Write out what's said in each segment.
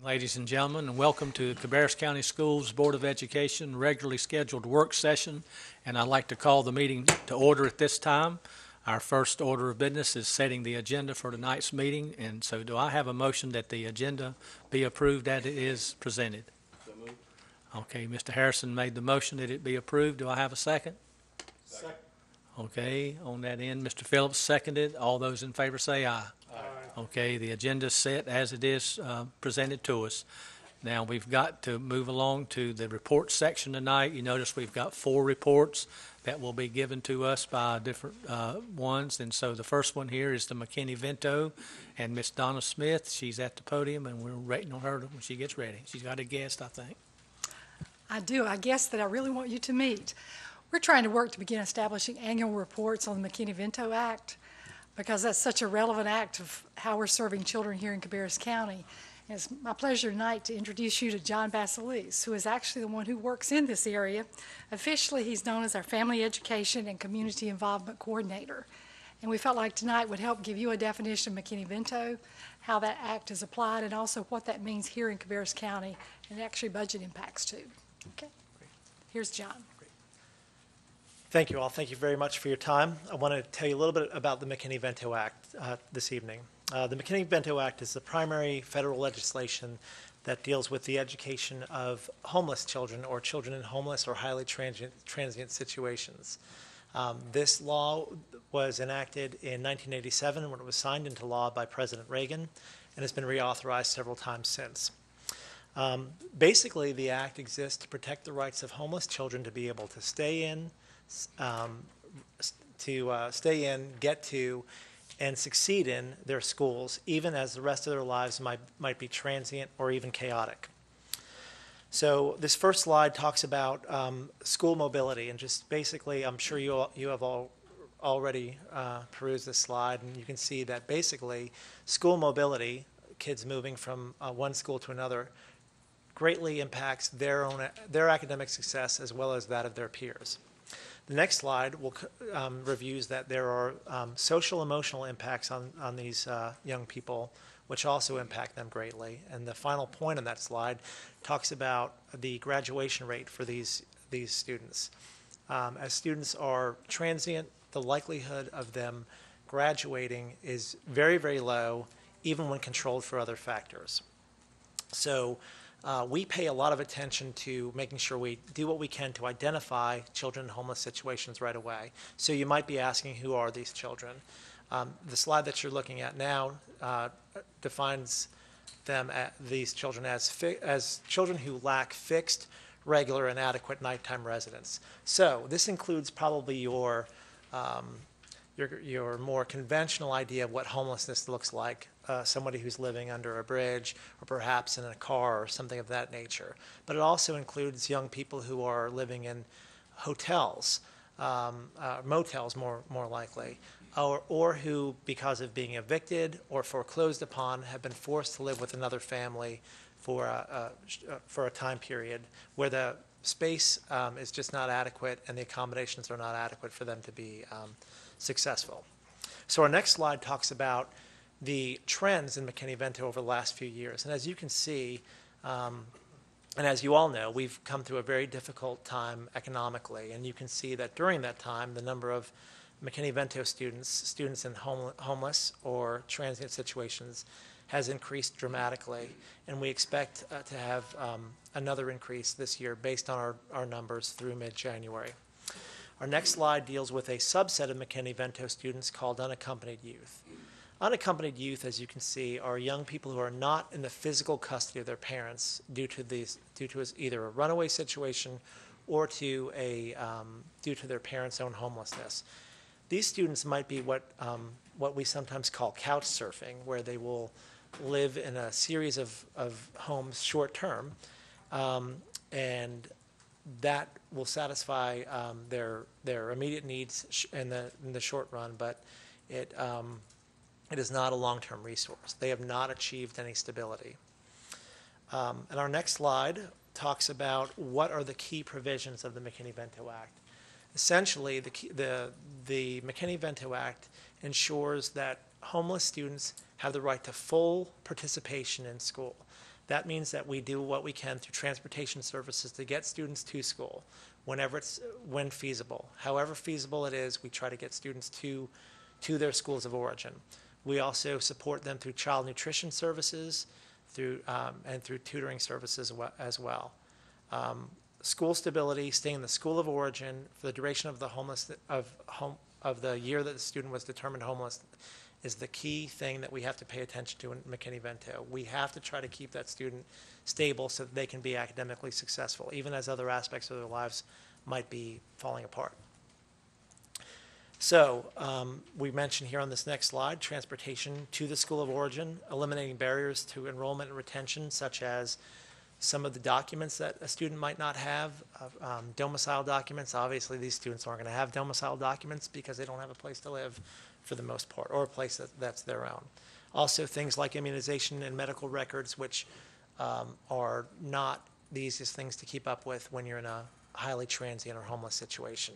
Ladies and gentlemen, and welcome to Cabarrus County Schools Board of Education regularly scheduled work session. And I'd like to call the meeting to order at this time. Our first order of business is setting the agenda for tonight's meeting. And so do I have a motion that the agenda be approved as it is presented? So moved. Okay, Mr. Harrison made the motion that it be approved. Do I have a second? Second. Okay, on that end, Mr. Phillips seconded. All those in favor say aye. Aye. Okay, the agenda is set as it is presented to us. Now, we've got to move along to the report section tonight. You notice we've got 4 reports that will be given to us by different ones. And so the first one here is the McKinney-Vento, and Miss Donna Smith. She's at the podium, and we're waiting on her when she gets ready. She's got a guest, I think. I do. I guess that I really want you to meet. We're trying to work to begin establishing annual reports on the McKinney-Vento Act because that's such a relevant act of how we're serving children here in Cabarrus County. And it's my pleasure tonight to introduce you to John Basilise, who is actually the one who works in this area. Officially, he's known as our Family Education and Community Involvement Coordinator. And we felt like tonight would help give you a definition of McKinney-Vento, how that act is applied, and also what that means here in Cabarrus County, and actually budget impacts too. Okay, here's John. Thank you all. Thank you very much for your time. I want to tell you a little bit about the McKinney-Vento Act this evening. The McKinney-Vento Act is the primary federal legislation that deals with the education of homeless children or children in homeless or highly transient situations. This law was enacted in 1987 when it was signed into law by President Reagan and has been reauthorized several times since. Basically, the act exists to protect the rights of homeless children to be able to stay in, get to, and succeed in their schools, even as the rest of their lives might be transient or even chaotic. So this first slide talks about school mobility, and just basically, I'm sure you have already perused this slide, and you can see that basically school mobility, kids moving from one school to another, greatly impacts their academic success as well as that of their peers. The next slide reviews that there are social emotional impacts on these young people, which also impact them greatly. And the final point on that slide talks about the graduation rate for these students. As students are transient, the likelihood of them graduating is very, very low, even when controlled for other factors. So we pay a lot of attention to making sure we do what we can to identify children in homeless situations right away. So you might be asking, who are these children? The slide that you're looking at now defines these children as children who lack fixed, regular, and adequate nighttime residence. So this includes probably your more conventional idea of what homelessness looks like. Somebody who's living under a bridge or perhaps in a car or something of that nature. But it also includes young people who are living in hotels, motels more likely, or who, because of being evicted or foreclosed upon, have been forced to live with another family for a time period where the space is just not adequate and the accommodations are not adequate for them to be successful. So our next slide talks about the trends in McKinney-Vento over the last few years. And as you can see, and as you all know, we've come through a very difficult time economically. And you can see that during that time, the number of McKinney-Vento students in homeless or transient situations has increased dramatically. And we expect to have another increase this year based on our numbers through mid-January. Our next slide deals with a subset of McKinney-Vento students called unaccompanied youth. Unaccompanied youth, as you can see, are young people who are not in the physical custody of their parents due to either a runaway situation or due to their parents' own homelessness. These students might be what we sometimes call couch surfing, where they will live in a series of homes short term, and that will satisfy their immediate needs in the short run, but it is not a long-term resource. They have not achieved any stability. And our next slide talks about what are the key provisions of the McKinney-Vento Act. Essentially, the McKinney-Vento Act ensures that homeless students have the right to full participation in school. That means that we do what we can through transportation services to get students to school when feasible. However feasible it is, we try to get students to their schools of origin. We also support them through child nutrition services, and through tutoring services as well. School stability, staying in the school of origin for the duration of the year that the student was determined homeless is the key thing that we have to pay attention to in McKinney-Vento. We have to try to keep that student stable so that they can be academically successful, even as other aspects of their lives might be falling apart. So we mentioned here on this next slide, transportation to the school of origin, eliminating barriers to enrollment and retention, such as some of the documents that a student might not have, domicile documents. Obviously, these students aren't going to have domicile documents because they don't have a place to live for the most part, or a place that's their own. Also, things like immunization and medical records, which are not the easiest things to keep up with when you're in a highly transient or homeless situation.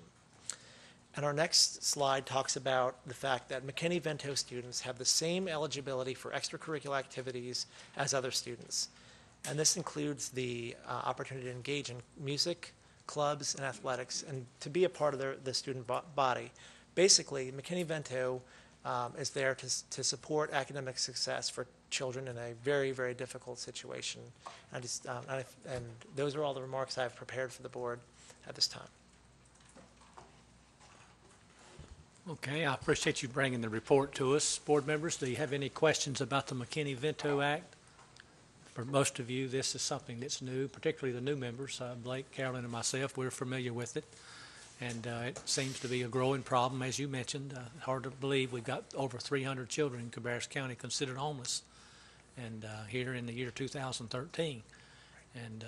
And our next slide talks about the fact that McKinney-Vento students have the same eligibility for extracurricular activities as other students. And this includes the opportunity to engage in music, clubs, and athletics, and to be a part of the student body. Basically, McKinney-Vento is there to support academic success for children in a very, very difficult situation. And those are all the remarks I've prepared for the board at this time. Okay, I appreciate you bringing the report to us. Board members, do you have any questions about the McKinney-Vento Act? For most of you, this is something that's new, particularly the new members. Blake, Carolyn, and myself, we're familiar with it. And it seems to be a growing problem, as you mentioned. Hard to believe we've got over 300 children in Cabarrus County considered homeless, and here in the year 2013. And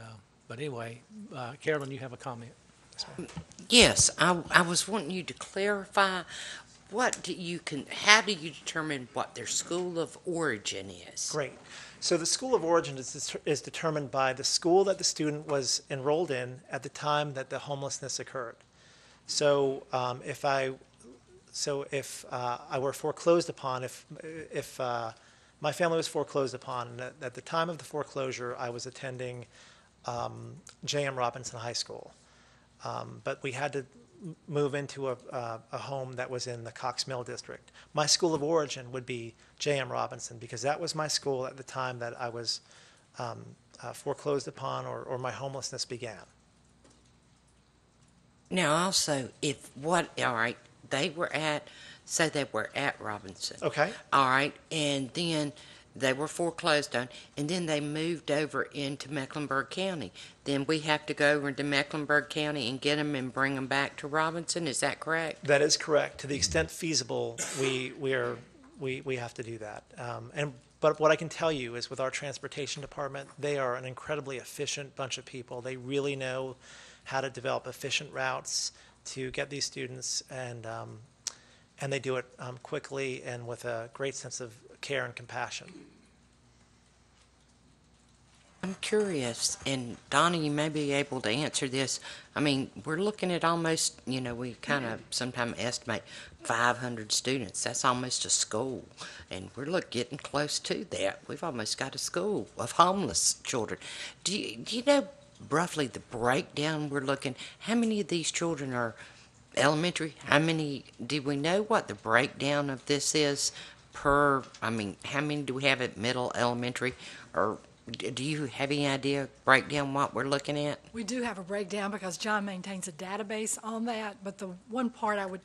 but anyway, Carolyn, you have a comment. Yes, I was wanting you to clarify how do you determine what their school of origin is? Great. So the school of origin is determined by the school that the student was enrolled in at the time that the homelessness occurred. So if I were foreclosed upon, if my family was foreclosed upon, and at the time of the foreclosure, I was attending J.M. Robinson High School. But we had to move into a home that was in the Cox Mill district. My school of origin would be J.M. Robinson because that was my school at the time that I was foreclosed upon or my homelessness began. Now, also, they were at Robinson. Okay. All right, and then they were foreclosed on, and then they moved over into Mecklenburg County. Then we have to go over to Mecklenburg County and get them and bring them back to Robinson. Is that correct? That is correct. To the extent feasible, we have to do that. But what I can tell you is with our transportation department, they are an incredibly efficient bunch of people. They really know how to develop efficient routes to get these students, and they do it quickly and with a great sense of care and compassion. I'm curious, and Donna, you may be able to answer this. I mean, we're looking at almost, we kind of sometimes estimate 500 students. That's almost a school, and we're getting close to that. We've almost got a school of homeless children. Do you know roughly the breakdown we're looking? How many of these children are elementary? Do we know what the breakdown of this is how many do we have at middle, elementary, or do you have any idea, breakdown what we're looking at? We do have a breakdown because John maintains a database on that, but the one part I would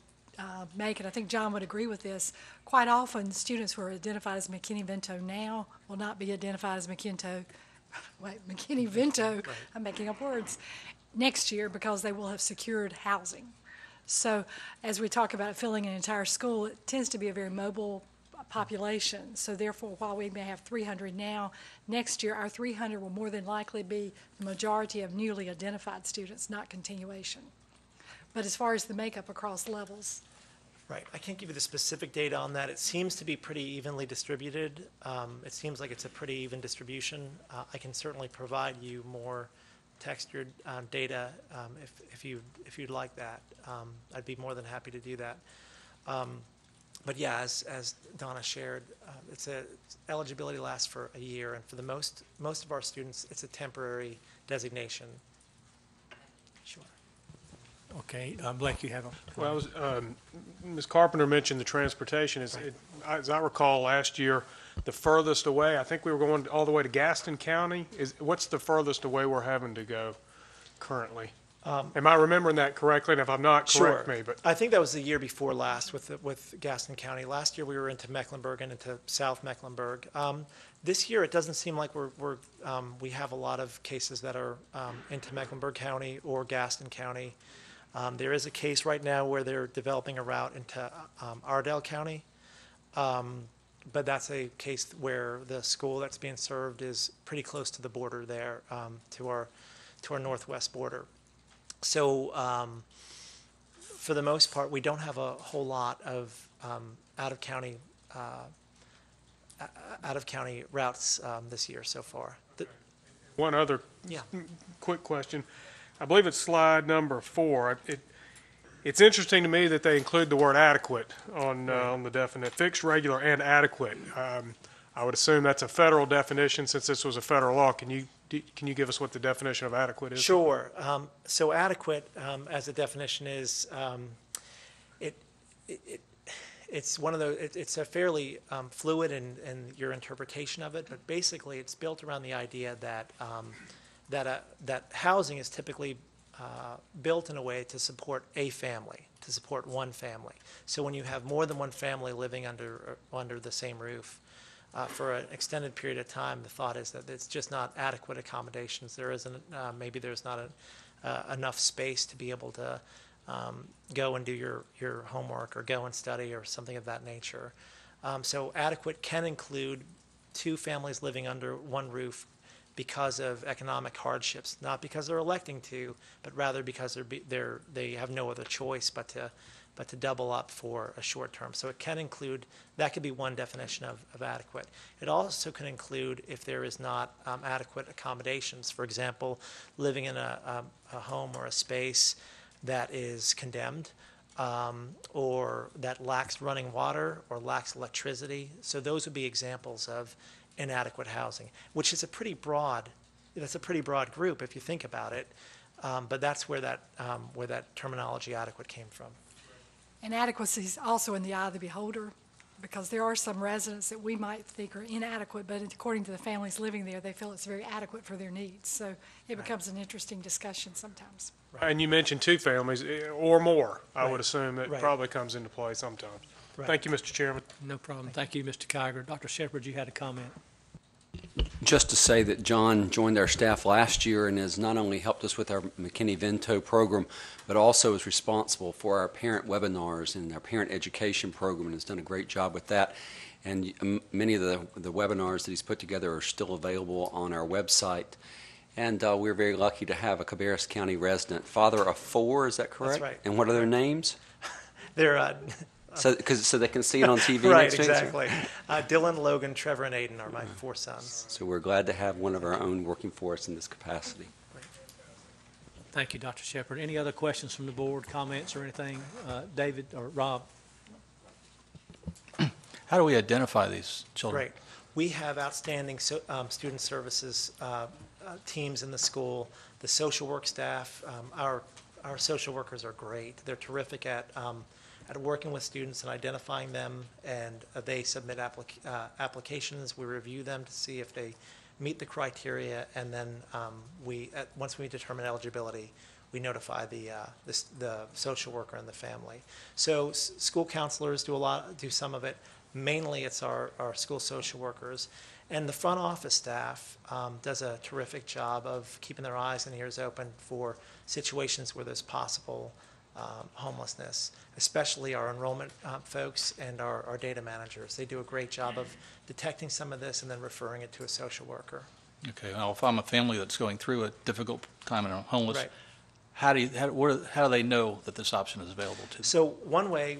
make, and I think John would agree with this, quite often students who are identified as McKinney-Vento now will not be identified as McKinney-Vento, Right. I'm making up words, next year because they will have secured housing. So as we talk about filling an entire school, it tends to be a very mobile population. So therefore, while we may have 300 now, next year our 300 will more than likely be the majority of newly identified students, not continuation. But as far as the makeup across levels. Right. I can't give you the specific data on that. It seems to be pretty evenly distributed. It seems like it's a pretty even distribution. I can certainly provide you more textured data if you'd like that. I'd be more than happy to do that. But yeah, as Donna shared, eligibility lasts for a year, and for the most of our students, it's a temporary designation. Sure. Okay, Blake, you have a Well, Ms. Carpenter mentioned the transportation. As I recall, last year, the furthest away, I think we were going all the way to Gaston County. What's the furthest away we're having to go currently? Am I remembering that correctly? And if I'm not, correct me. But I think that was the year before last with Gaston County. Last year we were into Mecklenburg and into South Mecklenburg. This year it doesn't seem like we have a lot of cases that are into Mecklenburg County or Gaston County. There is a case right now where they're developing a route into Ardell County, but that's a case where the school that's being served is pretty close to the border there, to our northwest border. So for the most part, we don't have a whole lot of out of county routes this year so far. one other Yeah. quick question. I believe it's slide number 4. It's interesting to me that they include the word adequate on the definite, fixed, regular, and adequate. I would assume that's a federal definition since this was a federal law. Can you give us what the definition of adequate is? Sure. So adequate, as a definition, is it's one of those. It's a fairly fluid in your interpretation of it, but basically, it's built around the idea that that housing is typically built in a way to support a family, to support one family. So when you have more than one family living under the same roof for an extended period of time, the thought is that it's just not adequate accommodations. There isn't, maybe there's not enough space to be able to go and do your homework or go and study or something of that nature. So adequate can include 2 families living under one roof because of economic hardships, not because they're electing to, but rather because they have no other choice but to double up for a short term. So it can include, that could be one definition of adequate. It also can include if there is not adequate accommodations. For example, living in a home or a space that is condemned, or that lacks running water or lacks electricity. So those would be examples of inadequate housing, which is a pretty broad group if you think about it. But that's where that terminology adequate came from. And adequacy is also in the eye of the beholder, because there are some residents that we might think are inadequate, but according to the families living there, they feel it's very adequate for their needs. So it becomes an interesting discussion sometimes. And you mentioned 2 families or more. I would Right. assume that Right. probably comes into play sometimes. Right. Thank you, Mr. Chairman. No problem. Thank you, Mr. Kiger. Dr. Shepherd, you had a comment. Just to say that John joined our staff last year and has not only helped us with our McKinney-Vento program, but also is responsible for our parent webinars and our parent education program, and has done a great job with that. And many of the webinars that he's put together are still available on our website. And we're very lucky to have a Cabarrus County resident, father of 4, is that correct? That's right. And what are their names? They're So they can see it on TV right, next week? exactly. Dylan, Logan, Trevor, and Aiden are my 4 sons. So we're glad to have one of our own working for us in this capacity. Thank you, Dr. Shepherd. Any other questions from the board, comments or anything? David or Rob? How do we identify these children? Great. We have outstanding student services teams in the school. The social work staff, our social workers are great. They're terrific at working with students and identifying them, and they submit applications. We review them to see if they meet the criteria, and then once we determine eligibility, we notify the social worker and the family. So school counselors do some of it. Mainly it's our school social workers. And the front office staff does a terrific job of keeping their eyes and ears open for situations where there's possible homelessness, especially our enrollment folks and our data managers. They do a great job of detecting some of this and then referring it to a social worker. Okay. Now, if I'm a family that's going through a difficult time and I'm homeless, Right. how do they know that this option is available to them? So one way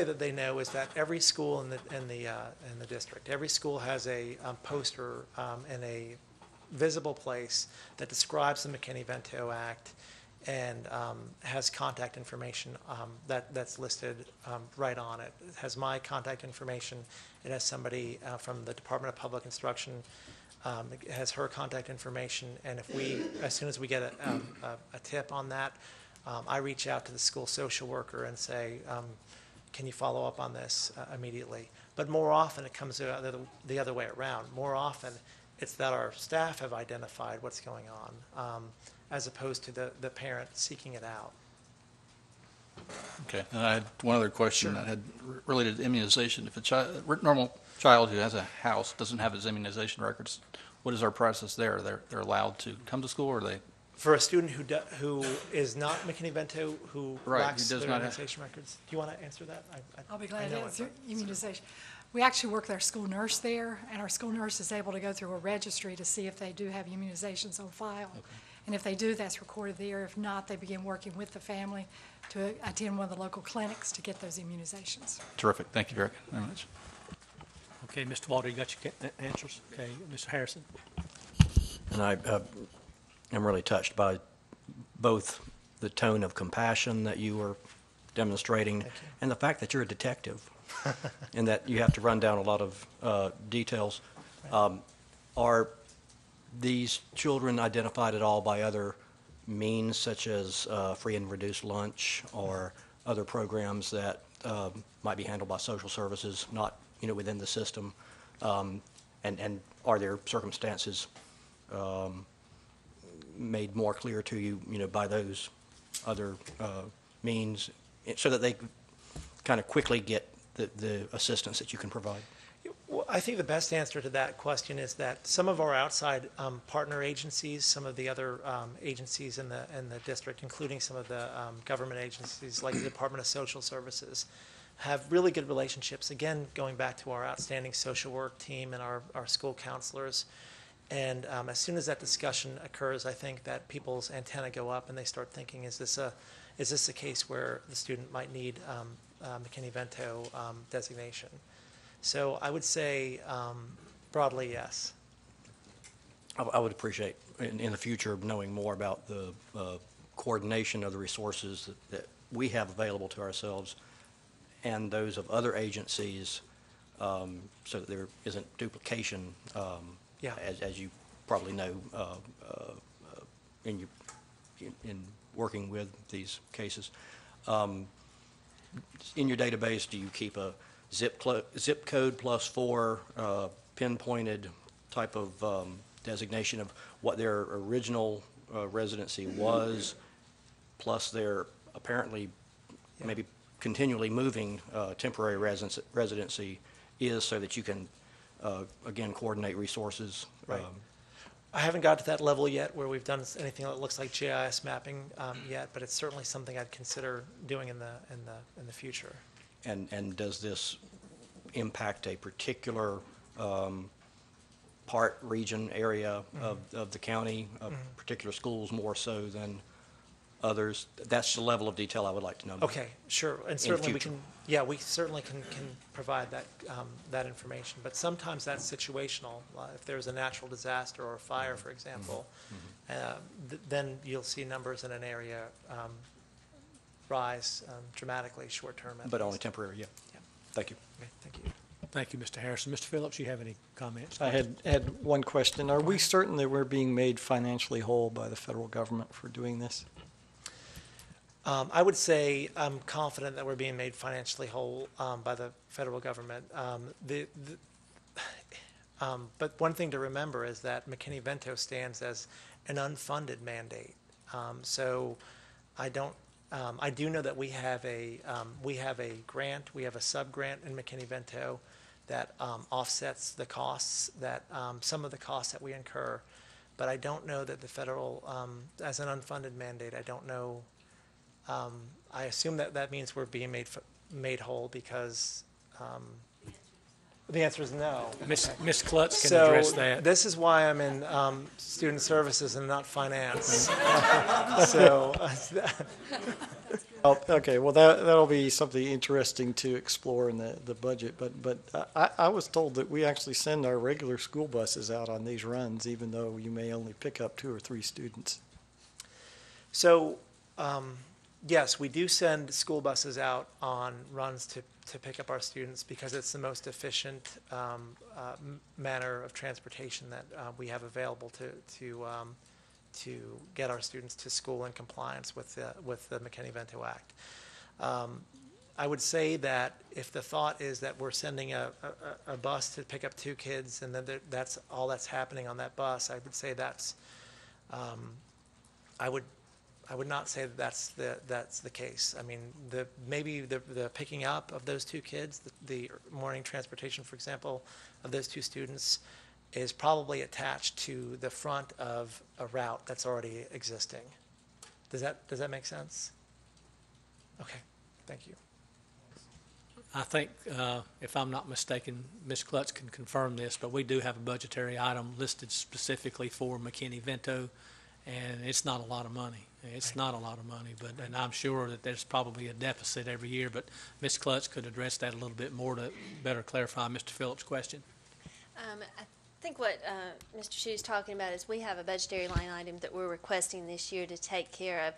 that they know is that every school in the district, every school has a poster in a visible place that describes the McKinney-Vento Act and has contact information that's listed right on it. It has my contact information. It has somebody from the Department of Public Instruction. It has her contact information, and as soon as we get a tip on that, I reach out to the school social worker and say, can you follow up on this immediately? But more often it comes the other way around. More often it's that our staff have identified what's going on, as opposed to the parent seeking it out. Okay, and I had one other question that had related to immunization. If a normal child who has a house doesn't have his immunization records, what is our process there? They're allowed to come to school, or they? For a student who is not McKinney-Vento, who Right, lacks who does their not have- immunization records, do you want to answer that? I'll be I glad to know it, answer but- immunization. We actually work with our school nurse there, and our school nurse is able to go through a registry to see if they do have immunizations on file. And if they do, that's recorded there. If not, they begin working with the family to attend one of the local clinics to get those immunizations. Terrific. Thank you very much. Okay, Mr. Walter, you got your answers? Okay, Mr. Harrison? And I am really touched by both the tone of compassion that you were demonstrating and the fact that you're a detective and that you have to run down a lot of details. Are these children identified at all by other means, such as free and reduced lunch or other programs that might be handled by social services, not within the system? And are there circumstances made more clear to you, by those other means, so that they kind of quickly get the assistance that you can provide? Well, I think the best answer to that question is that some of our outside partner agencies, some of the other agencies in the district, including some of the government agencies like the Department of Social Services, have really good relationships. Again, going back to our outstanding social work team and our school counselors. And as soon as that discussion occurs, I think that people's antennae go up and they start thinking, is this a case where the student might need McKinney-Vento designation? So I would say broadly, yes. I would appreciate in the future knowing more about the coordination of the resources that we have available to ourselves and those of other agencies, so that there isn't duplication, as you probably know, in working with these cases. In your database, do you keep a zip code +4 pinpointed type of designation of what their original residency was, plus their apparently maybe continually moving temporary residency is, so that you can again coordinate resources? Right. I haven't got to that level yet where we've done anything that looks like GIS mapping yet, but it's certainly something I'd consider doing in the future. And does this impact a particular part, region, area of the county, of particular schools more so than others? That's the level of detail I would like to know. Okay, sure, and certainly we can. Yeah, we certainly can provide that information. But sometimes that's situational. If there's a natural disaster or a fire, for example, then you'll see numbers in an area rise dramatically short-term. But only temporary, yeah. Thank you. Okay, thank you. Thank you, Mr. Harrison. Mr. Phillips, you have any comments? I had one question. Are we certain that we're being made financially whole by the federal government for doing this? I would say I'm confident that we're being made financially whole by the federal government. But one thing to remember is that McKinney-Vento stands as an unfunded mandate. So I do know that we have a grant, we have a sub-grant in McKinney-Vento that offsets the costs, that some of the costs that we incur. But I don't know that the federal, as an unfunded mandate, I don't know. I assume that means we're being made whole because the answer is no. Ms. Klutz can address that. This is why I'm in student services and not finance. So. Okay, well, that'll be something interesting to explore in the budget. But I was told that we actually send our regular school buses out on these runs, even though you may only pick up 2 or 3 students. So Yes, we do send school buses out on runs to pick up our students because it's the most efficient manner of transportation that we have available to get our students to school in compliance with the McKinney-Vento Act. I would say that if the thought is that we're sending a bus to pick up 2 kids and then that's all that's happening on that bus, I would say that's I would not say that that's the case. I mean, maybe the picking up of those 2 kids, the morning transportation, for example, of those 2 students, is probably attached to the front of a route that's already existing. Does that make sense? Okay, thank you. I think, if I'm not mistaken, Ms. Klutz can confirm this, but we do have a budgetary item listed specifically for McKinney-Vento, and it's not a lot of money. It's not a lot of money, and I'm sure that there's probably a deficit every year, but Ms. Klutz could address that a little bit more to better clarify Mr. Phillips' question. I think what Mr. Shue's talking about is we have a budgetary line item that we're requesting this year to take care of,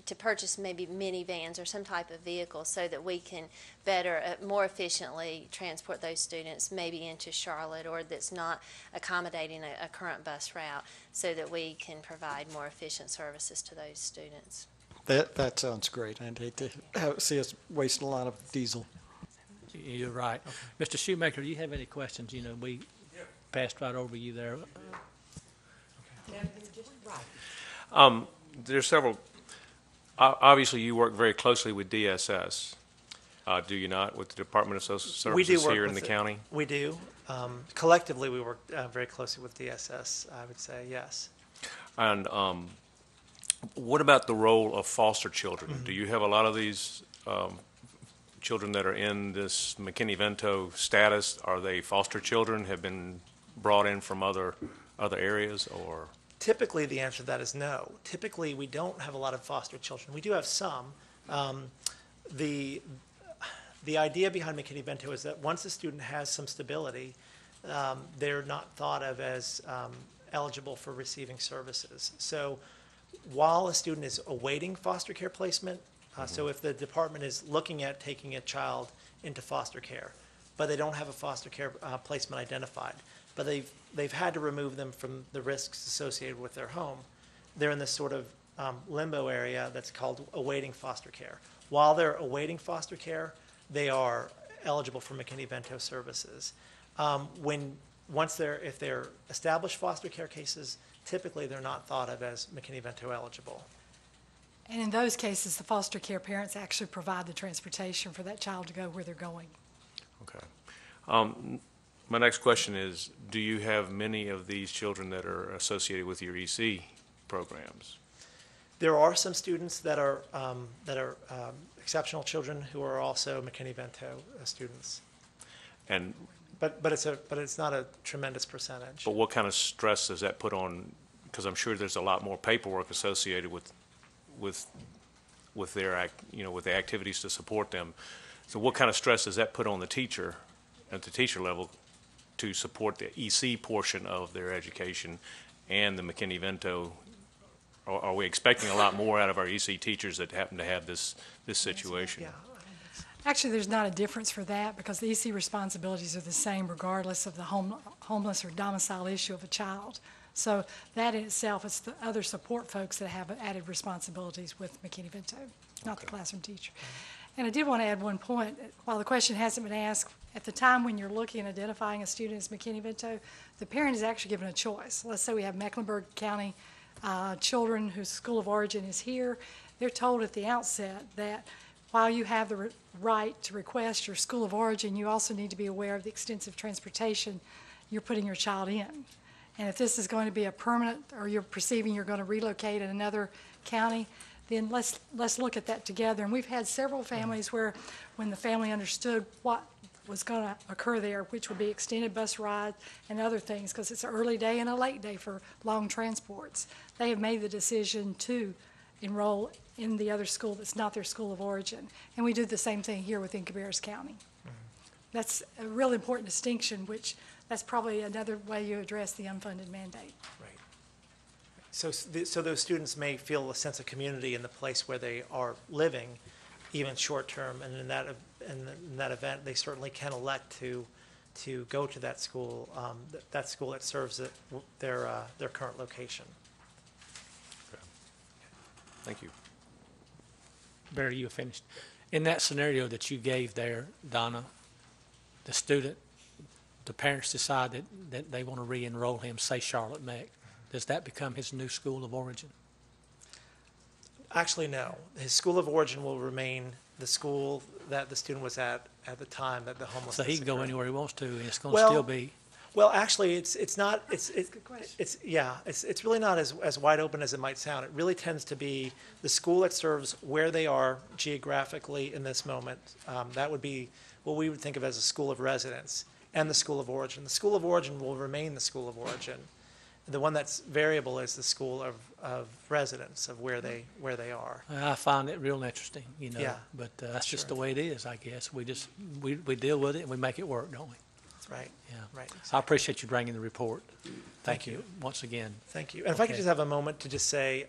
to purchase maybe minivans or some type of vehicle so that we can better, more efficiently transport those students maybe into Charlotte or that's not accommodating a current bus route so that we can provide more efficient services to those students. That sounds great. I'd hate to see us wasting a lot of diesel. You're right. Okay. Mr. Shoemaker, do you have any questions? You know, we passed right over you there. There's several. Obviously, you work very closely with DSS, do you not, with the Department of Social Services here in the county? We do. Collectively, we work very closely with DSS, I would say, yes. And what about the role of foster children? Mm-hmm. Do you have a lot of these children that are in this McKinney-Vento status? Are they foster children, have been brought in from other areas, or? Typically, the answer to that is no. Typically, we don't have a lot of foster children. We do have some. The idea behind McKinney-Vento is that once a student has some stability, they're not thought of as eligible for receiving services. So while a student is awaiting foster care placement, so if the department is looking at taking a child into foster care, but they don't have a foster care placement identified, but they've had to remove them from the risks associated with their home, they're in this sort of limbo area that's called awaiting foster care. While they're awaiting foster care, they are eligible for McKinney-Vento services. If they're established foster care cases, typically they're not thought of as McKinney-Vento eligible. And in those cases, the foster care parents actually provide the transportation for that child to go where they're going. Okay. My next question is, do you have many of these children that are associated with your EC programs? There are some students that are exceptional children who are also McKinney-Vento students. And but it's not a tremendous percentage. But what kind of stress does that put on? Because I'm sure there's a lot more paperwork associated with their with the activities to support them. So what kind of stress does that put on the teacher at the teacher level to support the EC portion of their education and the McKinney-Vento? Are we expecting a lot more out of our EC teachers that happen to have this situation? Yeah. Actually, there's not a difference for that because the EC responsibilities are the same regardless of the homeless or domicile issue of a child. So that in itself, it's the other support folks that have added responsibilities with McKinney-Vento, not the classroom teacher. And I did want to add one point. While the question hasn't been asked, at the time when you're looking and identifying a student as McKinney-Vento, the parent is actually given a choice. Let's say we have Mecklenburg County children whose school of origin is here. They're told at the outset that while you have the right to request your school of origin, you also need to be aware of the extensive transportation you're putting your child in. And if this is going to be a permanent, or you're perceiving you're going to relocate in another county, then let's look at that together. And we've had several families where when the family understood what was going to occur there, which would be extended bus rides and other things, because it's an early day and a late day for long transports, they have made the decision to enroll in the other school that's not their school of origin. And we do the same thing here within Cabarrus County. That's a real important distinction, which that's probably another way you address the unfunded mandate. Right. So those students may feel a sense of community in the place where they are living, even short-term, and in that event, they certainly can elect to go to that school that serves their current location. Thank you. Barry, you finished. In that scenario that you gave there, Donna, the parents decide that they want to re-enroll him, say Charlotte Meck. Does that become his new school of origin? Actually, no. His school of origin will remain the school that the student was at the time that the homelessness So he can go occurred. anywhere he wants to, and it's going to Well, still be. Well, actually, it's not, it's really not as wide open as it might sound. It really tends to be the school that serves where they are geographically in this moment. That would be what we would think of as a school of residence and the school of origin. The school of origin will remain the school of origin. The one that's variable is the school of residence, of where they are. I find it real interesting, Yeah, but that's just sure. the way it is, I guess. We deal with it and we make it work, don't we? Right. Yeah. Right. I appreciate you bringing the report. Thank you once again. Thank you. And if I could Okay. just have a moment to just say,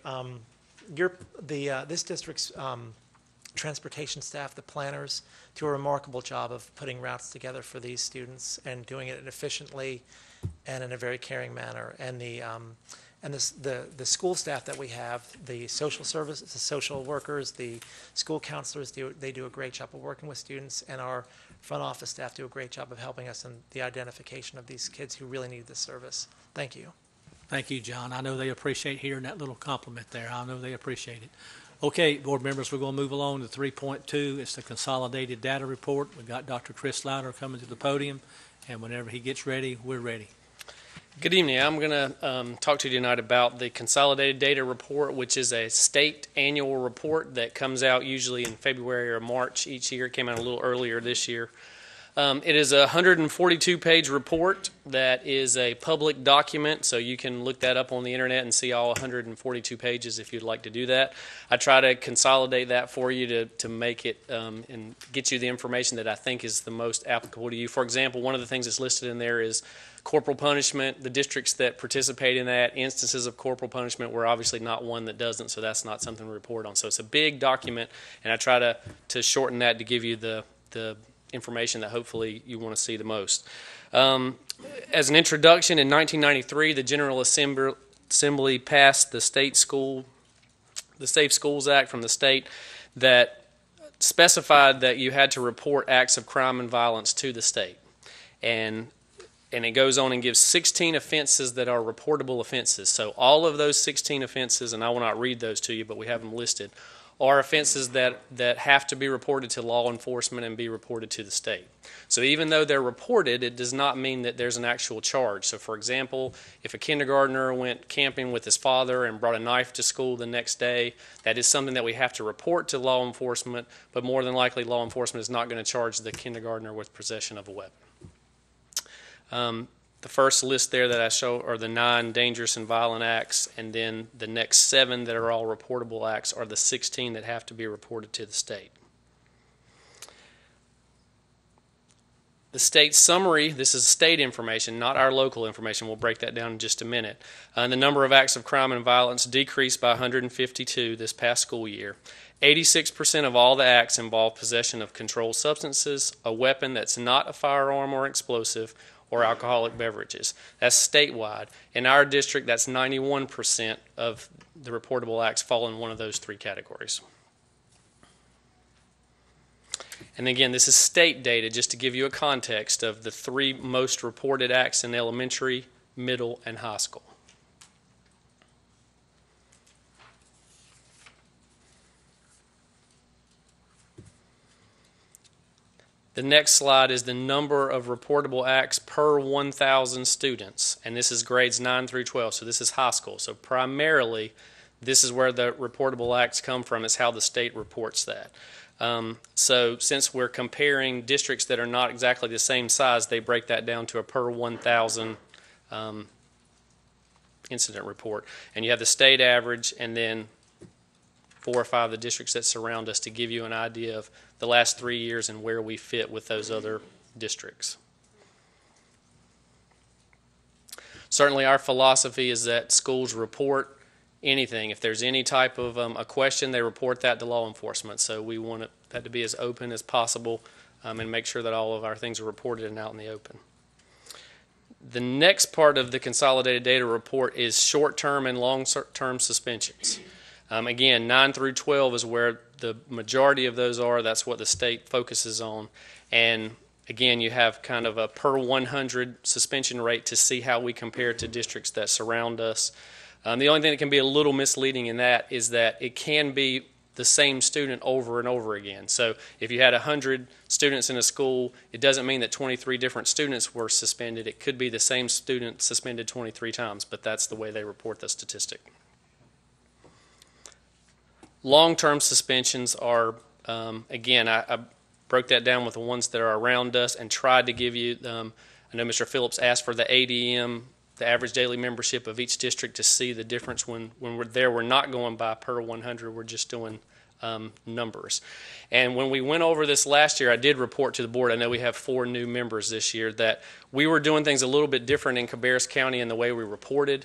this district's transportation staff, the planners, do a remarkable job of putting routes together for these students and doing it efficiently and in a very caring manner. And the school staff that we have, the social services, the social workers, the school counselors, they do a great job of working with students, and our front office staff do a great job of helping us in the identification of these kids who really need this service. Thank you. Thank you, John. I know they appreciate hearing that little compliment there. I know they appreciate it. Okay, board members, we're going to move along to 3.2. It's the consolidated data report. We've got Dr. Chris Louder coming to the podium, and whenever he gets ready, we're ready. Good evening. I'm going to talk to you tonight about the Consolidated Data Report, which is a state annual report that comes out usually in February or March each year. It came out a little earlier this year. It is a 142-page report that is a public document, so you can look that up on the internet and see all 142 pages if you'd like to do that. I try to consolidate that for you to make it and get you the information that I think is the most applicable to you. For example, one of the things that's listed in there is corporal punishment, the districts that participate in that, instances of corporal punishment. We're obviously not one that doesn't, so that's not something to report on. So it's a big document, and I try to shorten that to give you the information that hopefully you want to see the most. As an introduction, in 1993, the General Assembly passed the Safe Schools Act from the state that specified that you had to report acts of crime and violence to the state. And it goes on and gives 16 offenses that are reportable offenses. So all of those 16 offenses, and I will not read those to you, but we have them listed, are offenses that have to be reported to law enforcement and be reported to the state. So even though they're reported, it does not mean that there's an actual charge. So for example, if a kindergartner went camping with his father and brought a knife to school the next day, that is something that we have to report to law enforcement, but more than likely law enforcement is not going to charge the kindergartner with possession of a weapon. The first list there that I show are the 9 dangerous and violent acts, and then the next 7 that are all reportable acts are the 16 that have to be reported to the state. The state summary, this is state information, not our local information. We'll break that down in just a minute. The number of acts of crime and violence decreased by 152 this past school year. 86% of all the acts involve possession of controlled substances, a weapon that's not a firearm or explosive, or alcoholic beverages. That's statewide. In our district, that's 91% of the reportable acts fall in one of those 3 categories. And again, this is state data just to give you a context of the 3 most reported acts in elementary, middle, and high school. The next slide is the number of reportable acts per 1,000 students, and this is grades 9 through 12, so this is high school. So primarily, this is where the reportable acts come from, is how the state reports that. So since we're comparing districts that are not exactly the same size, they break that down to a per 1,000 incident report. And you have the state average, and then 4 or 5 of the districts that surround us to give you an idea of the last 3 years and where we fit with those other districts. Certainly our philosophy is that schools report anything. If there's any type of a question, they report that to law enforcement. So we want that to be as open as possible and make sure that all of our things are reported and out in the open. The next part of the consolidated data report is short-term and long-term suspensions. Again, 9 through 12 is where the majority of those are. That's what the state focuses on. And again, you have kind of a per 100 suspension rate to see how we compare to districts that surround us. The only thing that can be a little misleading in that is that it can be the same student over and over again. So if you had 100 students in a school, it doesn't mean that 23 different students were suspended. It could be the same student suspended 23 times, but that's the way they report the statistic. Long-term suspensions are, again, I broke that down with the ones that are around us and tried to give you, I know Mr. Phillips asked for the ADM, the average daily membership of each district, to see the difference when we're there. We're not going by per 100, we're just doing numbers. And when we went over this last year, I did report to the board, I know we have 4 new members this year, that we were doing things a little bit different in Cabarrus County in the way we reported.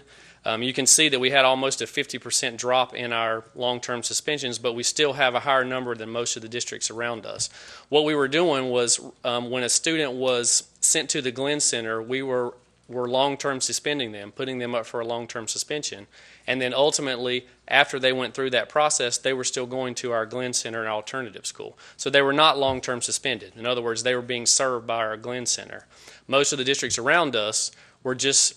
You can see that we had almost a 50% drop in our long-term suspensions, but we still have a higher number than most of the districts around us. What we were doing was when a student was sent to the Glenn Center, we were long-term suspending them, putting them up for a long-term suspension. And then ultimately, after they went through that process, they were still going to our Glenn Center and alternative school. So they were not long-term suspended. In other words, they were being served by our Glenn Center. Most of the districts around us were just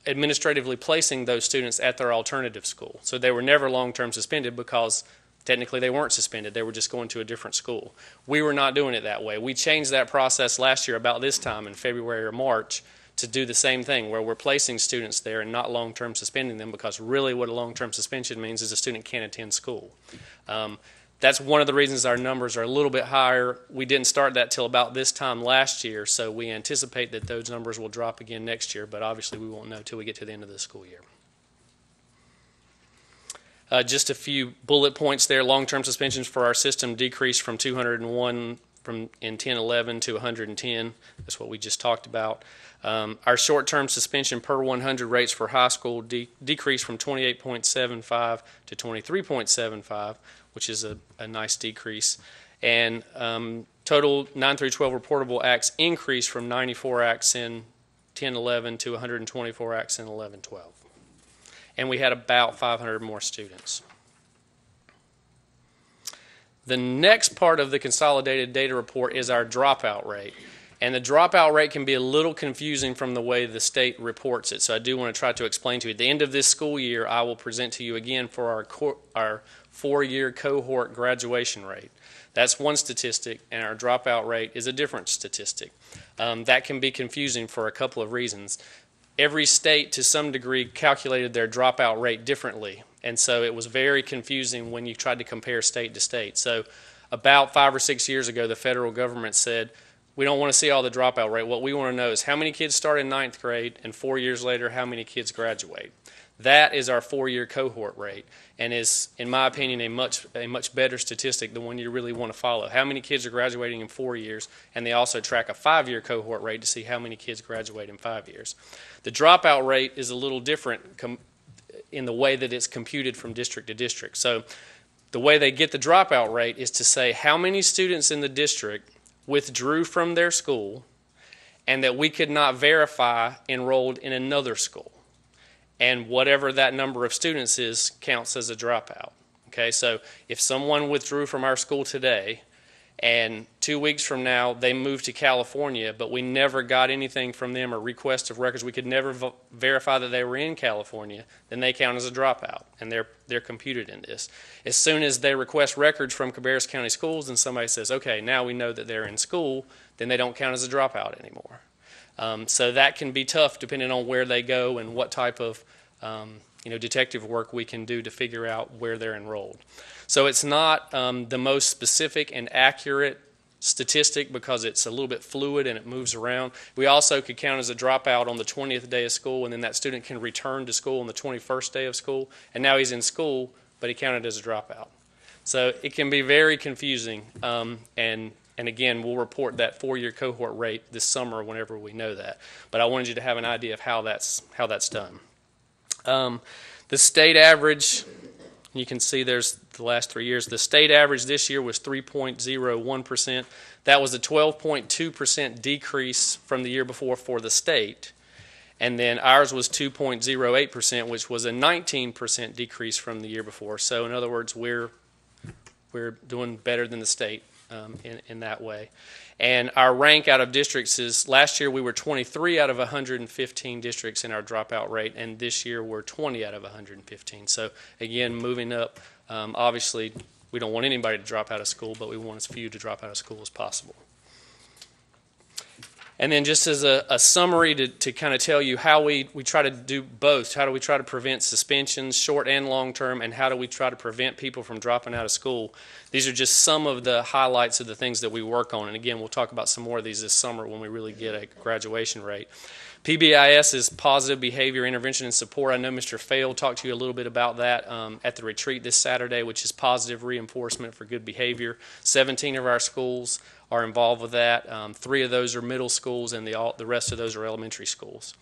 administratively placing those students at their alternative school. So they were never long-term suspended because technically they weren't suspended. They were just going to a different school. We were not doing it that way. We changed that process last year about this time in February or March to do the same thing, where we're placing students there and not long-term suspending them, because really what a long-term suspension means is a student can't attend school. That's one of the reasons our numbers are a little bit higher. We didn't start that till about this time last year, so we anticipate that those numbers will drop again next year, but obviously we won't know till we get to the end of the school year. Just a few bullet points there. Long-term suspensions for our system decreased from 201 in 10-11 to 110. That's what we just talked about. Our short-term suspension per 100 rates for high school decreased from 28.75 to 23.75, which is a nice decrease. And total 9 through 12 reportable acts increased from 94 acts in 10-11 to 124 acts in 11-12. And we had about 500 more students. The next part of the consolidated data report is our dropout rate. And the dropout rate can be a little confusing from the way the state reports it. So I do want to try to explain to you. At the end of this school year, I will present to you again for our 4-year cohort graduation rate. That's one statistic, and our dropout rate is a different statistic. That can be confusing for a couple of reasons. Every state, to some degree, calculated their dropout rate differently. And so it was very confusing when you tried to compare state to state. So about 5 or 6 years ago, the federal government said, we don't want to see all the dropout rate. What we want to know is how many kids start in 9th grade, and 4 years later, how many kids graduate. That is our 4-year cohort rate, and is, in my opinion, a much better statistic than one you really want to follow. How many kids are graduating in 4 years, and they also track a 5-year cohort rate to see how many kids graduate in 5 years. The dropout rate is a little different in the way that it's computed from district to district. So the way they get the dropout rate is to say how many students in the district withdrew from their school and that we could not verify enrolled in another school. And whatever that number of students is counts as a dropout. Okay, so if someone withdrew from our school today and 2 weeks from now they moved to California, but we never got anything from them or request of records, we could never verify that they were in California, then they count as a dropout, and they're computed in this. As soon as they request records from Cabarrus County Schools and somebody says, okay, now we know that they're in school, then they don't count as a dropout anymore. So that can be tough depending on where they go and what type of detective work we can do to figure out where they're enrolled. So it's not the most specific and accurate statistic because it's a little bit fluid and it moves around. We also could count as a dropout on the 20th day of school, and then that student can return to school on the 21st day of school, and now he's in school, but he counted as a dropout. So it can be very confusing, and again, we'll report that 4-year cohort rate this summer whenever we know that. But I wanted you to have an idea of how that's done. The state average, you can see there's the last 3 years. The state average this year was 3.01%. That was a 12.2% decrease from the year before for the state. And then ours was 2.08%, which was a 19% decrease from the year before. So in other words, we're doing better than the state in that way. And our rank out of districts is, last year we were 23 out of 115 districts in our dropout rate, and this year we're 20 out of 115. So again, moving up. Obviously, we don't want anybody to drop out of school, but we want as few to drop out of school as possible. And then just as a summary to kind of tell you how we try to do both. How do we try to prevent suspensions, short and long term, and how do we try to prevent people from dropping out of school? These are just some of the highlights of the things that we work on. And again, we'll talk about some more of these this summer when we really get a graduation rate. PBIS is positive behavior intervention and support. I know Mr. Fail talked to you a little bit about that at the retreat this Saturday, which is positive reinforcement for good behavior. 17 of our schools are involved with that. 3 of those are middle schools, and the rest of those are elementary schools.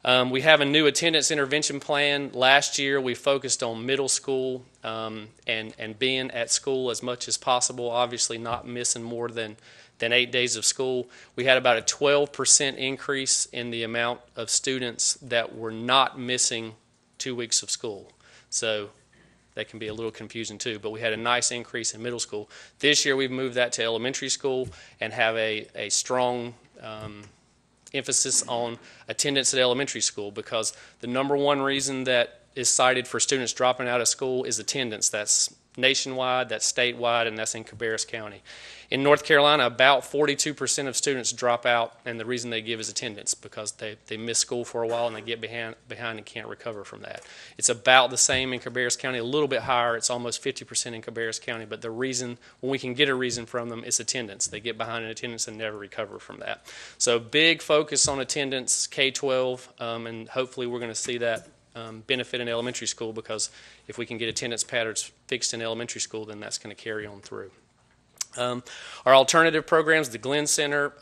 We have a new attendance intervention plan. Last year, we focused on middle school and being at school as much as possible, obviously not missing more than 8 days of school. We had about a 12% increase in the amount of students that were not missing 2 weeks of school. So that can be a little confusing too, but we had a nice increase in middle school. This year we've moved that to elementary school and have a strong emphasis on attendance at elementary school, because the number one reason that is cited for students dropping out of school is attendance. That's nationwide, that's statewide, and that's in Cabarrus County. In North Carolina, about 42% of students drop out, and the reason they give is attendance, because they miss school for a while and they get behind and can't recover from that. It's about the same in Cabarrus County, a little bit higher. It's almost 50% in Cabarrus County, but the reason, when we can get a reason from them, is attendance. They get behind in attendance and never recover from that. So big focus on attendance, K-12, and hopefully we're going to see that benefit in elementary school, because if we can get attendance patterns fixed in elementary school, then that's going to carry on through. Our alternative programs, the Glenn Center,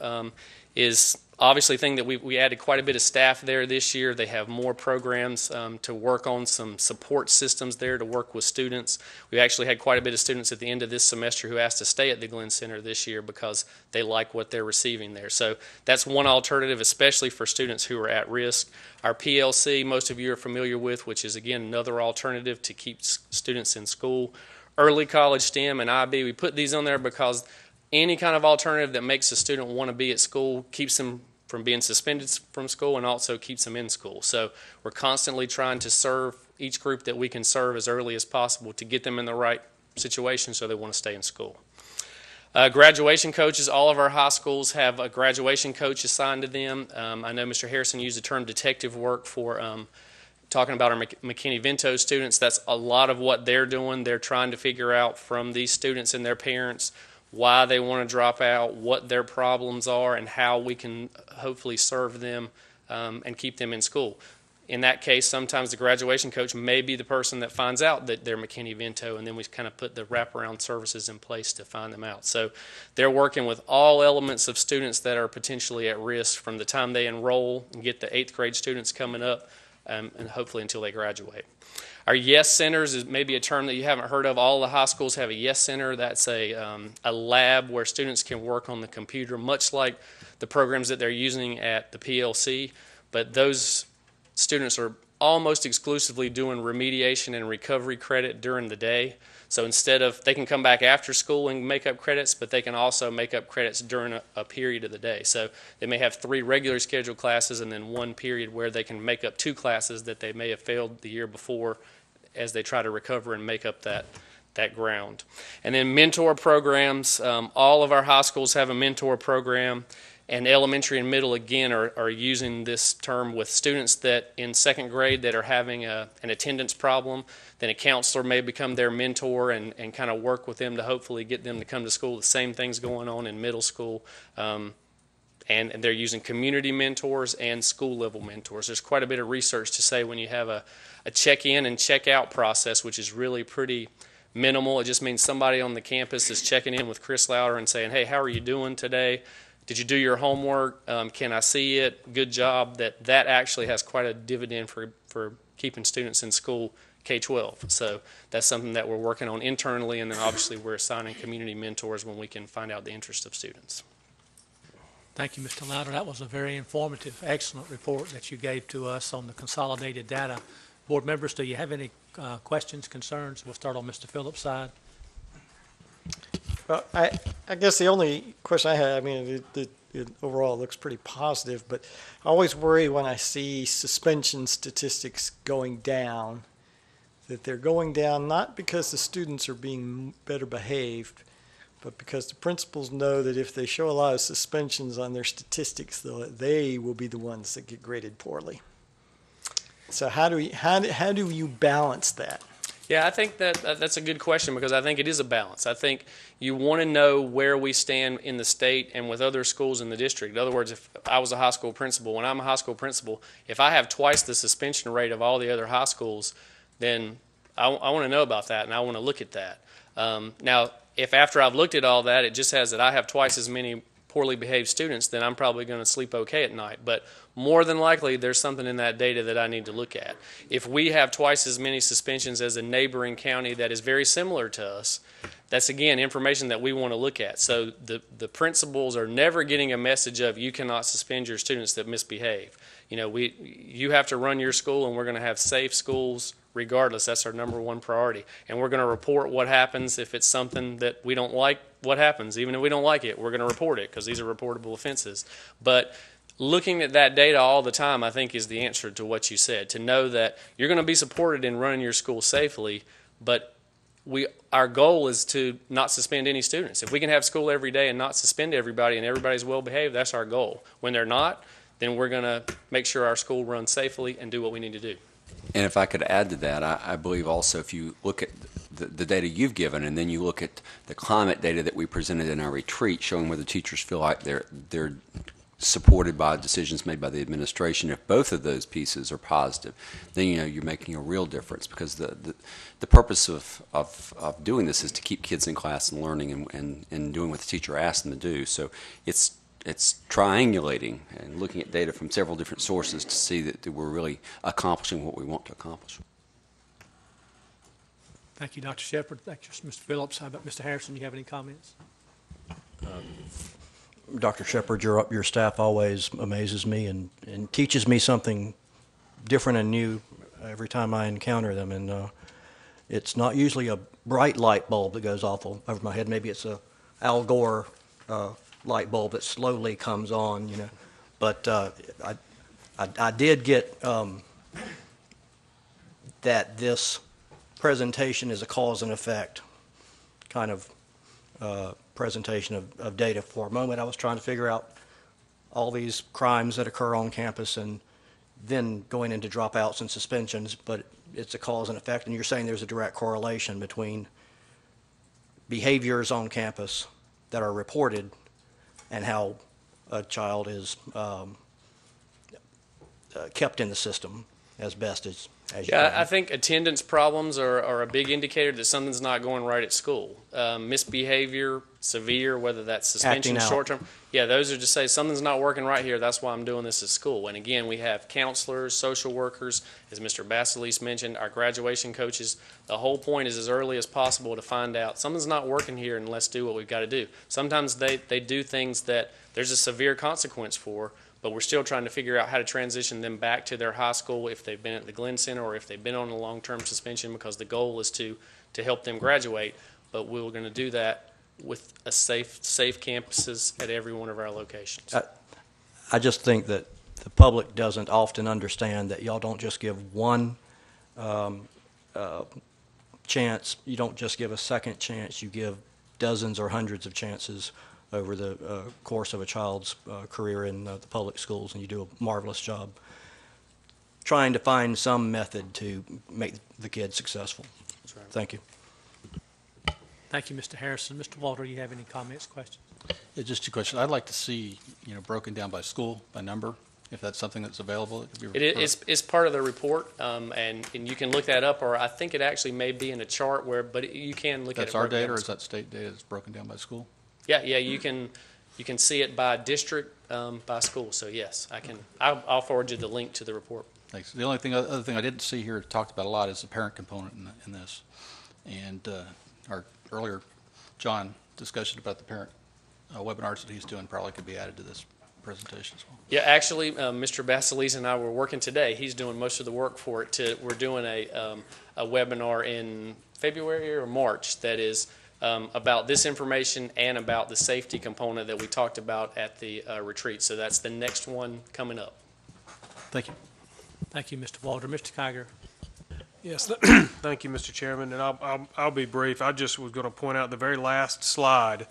is obviously a thing that we added quite a bit of staff there this year. They have more programs to work on, some support systems there to work with students. We actually had quite a bit of students at the end of this semester who asked to stay at the Glenn Center this year because they like what they're receiving there. So that's one alternative, especially for students who are at risk. Our PLC, most of you are familiar with, which is, again, another alternative to keep students in school. Early college STEM and IB, we put these on there because any kind of alternative that makes a student want to be at school keeps them from being suspended from school and also keeps them in school. So we're constantly trying to serve each group that we can serve as early as possible to get them in the right situation so they want to stay in school. Graduation coaches, all of our high schools have a graduation coach assigned to them. I know Mr. Harrison used the term detective work for talking about our McKinney-Vento students. That's a lot of what they're doing. They're trying to figure out from these students and their parents why they want to drop out, what their problems are, and how we can hopefully serve them and keep them in school. In that case, sometimes the graduation coach may be the person that finds out that they're McKinney-Vento, and then we kind of put the wraparound services in place to find them out. So they're working with all elements of students that are potentially at risk from the time they enroll and get the 8th grade students coming up, and hopefully until they graduate. Our YES centers is maybe a term that you haven't heard of. All the high schools have a YES center. That's a lab where students can work on the computer, much like the programs that they're using at the PLC. But those students are almost exclusively doing remediation and recovery credit during the day. So instead of, they can come back after school and make up credits, but they can also make up credits during a period of the day. So they may have 3 regular scheduled classes and then 1 period where they can make up 2 classes that they may have failed the year before as they try to recover and make up that ground. And then mentor programs. All of our high schools have a mentor program. And elementary and middle, again, are using this term with students that in 2nd grade that are having an attendance problem. Then a counselor may become their mentor and kind of work with them to hopefully get them to come to school. The same thing's going on in middle school. And they're using community mentors and school-level mentors. There's quite a bit of research to say when you have a check-in and check-out process, which is really pretty minimal. It just means somebody on the campus is checking in with Chris Louder and saying, hey, how are you doing today? Did you do your homework? Can I see it? Good job. That actually has quite a dividend for keeping students in school K-12. So that's something that we're working on internally, and then obviously we're assigning community mentors when we can find out the interest of students. Thank you, Mr. Louder. That was a very informative, excellent report that you gave to us on the consolidated data. Board members, do you have any questions, concerns? We'll start on Mr. Phillips' side. Well, I guess the only question I had, I mean, it overall looks pretty positive, but I always worry when I see suspension statistics going down, that they're going down not because the students are being better behaved, but because the principals know that if they show a lot of suspensions on their statistics, they will be the ones that get graded poorly. So how do you balance that? Yeah, I think that's a good question, because I think it is a balance. I think you want to know where we stand in the state and with other schools in the district. In other words, if I was a high school principal, when I'm a high school principal, if I have twice the suspension rate of all the other high schools, then I want to know about that, and I want to look at that. Now, if after I've looked at all that, it just has that I have twice as many poorly behaved students, then I'm probably going to sleep okay at night. But more than likely, there's something in that data that I need to look at. If we have twice as many suspensions as a neighboring county that is very similar to us, that's, again, information that we want to look at. So the principals are never getting a message of you cannot suspend your students that misbehave. You know, you have to run your school, and we're going to have safe schools regardless. That's our number one priority. And we're going to report what happens if it's something that we don't like. What happens? Even if we don't like it, we're going to report it, because these are reportable offenses. But looking at that data all the time, I think, is the answer to what you said, to know that you're going to be supported in running your school safely, but our goal is to not suspend any students. If we can have school every day and not suspend everybody and everybody's well behaved, that's our goal. When they're not, then we're going to make sure our school runs safely and do what we need to do. And if I could add to that, I believe also if you look at the data you've given, and then you look at the climate data that we presented in our retreat, showing where the teachers feel like they're supported by decisions made by the administration, if both of those pieces are positive, then you're making a real difference, because the purpose of doing this is to keep kids in class and learning and doing what the teacher asked them to do. So it's triangulating and looking at data from several different sources to see that we're really accomplishing what we want to accomplish. Thank you, Dr. Shepard. Thank you, Mr. Phillips. How about Mr. Harrison? Do you have any comments? Dr. Shepard, your staff always amazes me and teaches me something different and new every time I encounter them. And it's not usually a bright light bulb that goes off over my head. Maybe it's a Al Gore light bulb that slowly comes on, But I did get that this presentation is a cause and effect kind of presentation of data. For a moment, I was trying to figure out all these crimes that occur on campus and then going into dropouts and suspensions, but it's a cause and effect, and you're saying there's a direct correlation between behaviors on campus that are reported and how a child is kept in the system as best as you can. I think attendance problems are a big indicator that something's not going right at school. Misbehavior, severe, whether that's suspension, short-term. Yeah, those are just say something's not working right here. That's why I'm doing this at school. And again, we have counselors, social workers, as Mr. Basilis mentioned, our graduation coaches. The whole point is as early as possible to find out something's not working here, and let's do what we've got to do. Sometimes they do things that there's a severe consequence for, but we're still trying to figure out how to transition them back to their high school if they've been at the Glenn Center or if they've been on a long-term suspension, because the goal is to help them graduate. But we're going to do that with a safe campuses at every one of our locations. I just think that the public doesn't often understand that y'all don't just give one chance. You don't just give a second chance. You give dozens or hundreds of chances over the course of a child's career in the public schools, and you do a marvelous job trying to find some method to make the kids successful. That's right. Thank you. Thank you, Mr. Harrison. Mr. Walter, do you have any comments, questions? Yeah, just two questions. I'd like to see, broken down by school, by number, if that's something that's available. It's part of the report, and you can look that up, or I think it actually may be in a chart but you can look at it. That's our data, or is that state data that's broken down by school? Yeah, you can see it by district, by school. So yes, I'll forward you the link to the report. Thanks. The only thing, other thing I didn't see here talked about a lot is the parent component in this. And our earlier, John, discussion about the parent webinars that he's doing probably could be added to this presentation as well. Yeah, actually, Mr. Basilise and I were working today. He's doing most of the work for it. We're doing a webinar in February or March that is about this information and about the safety component that we talked about at the retreat. So that's the next one coming up. Thank you. Thank you, Mr. Walter. Mr. Kiger. Yes, thank you, Mr. Chairman, and I'll be brief. I just was going to point out the very last slide.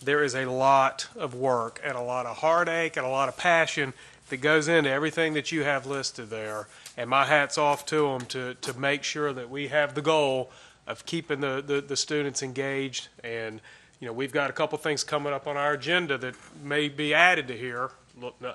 There is a lot of work and a lot of heartache and a lot of passion that goes into everything that you have listed there, and my hat's off to them to make sure that we have the goal of keeping the students engaged. And we've got a couple things coming up on our agenda that may be added to here.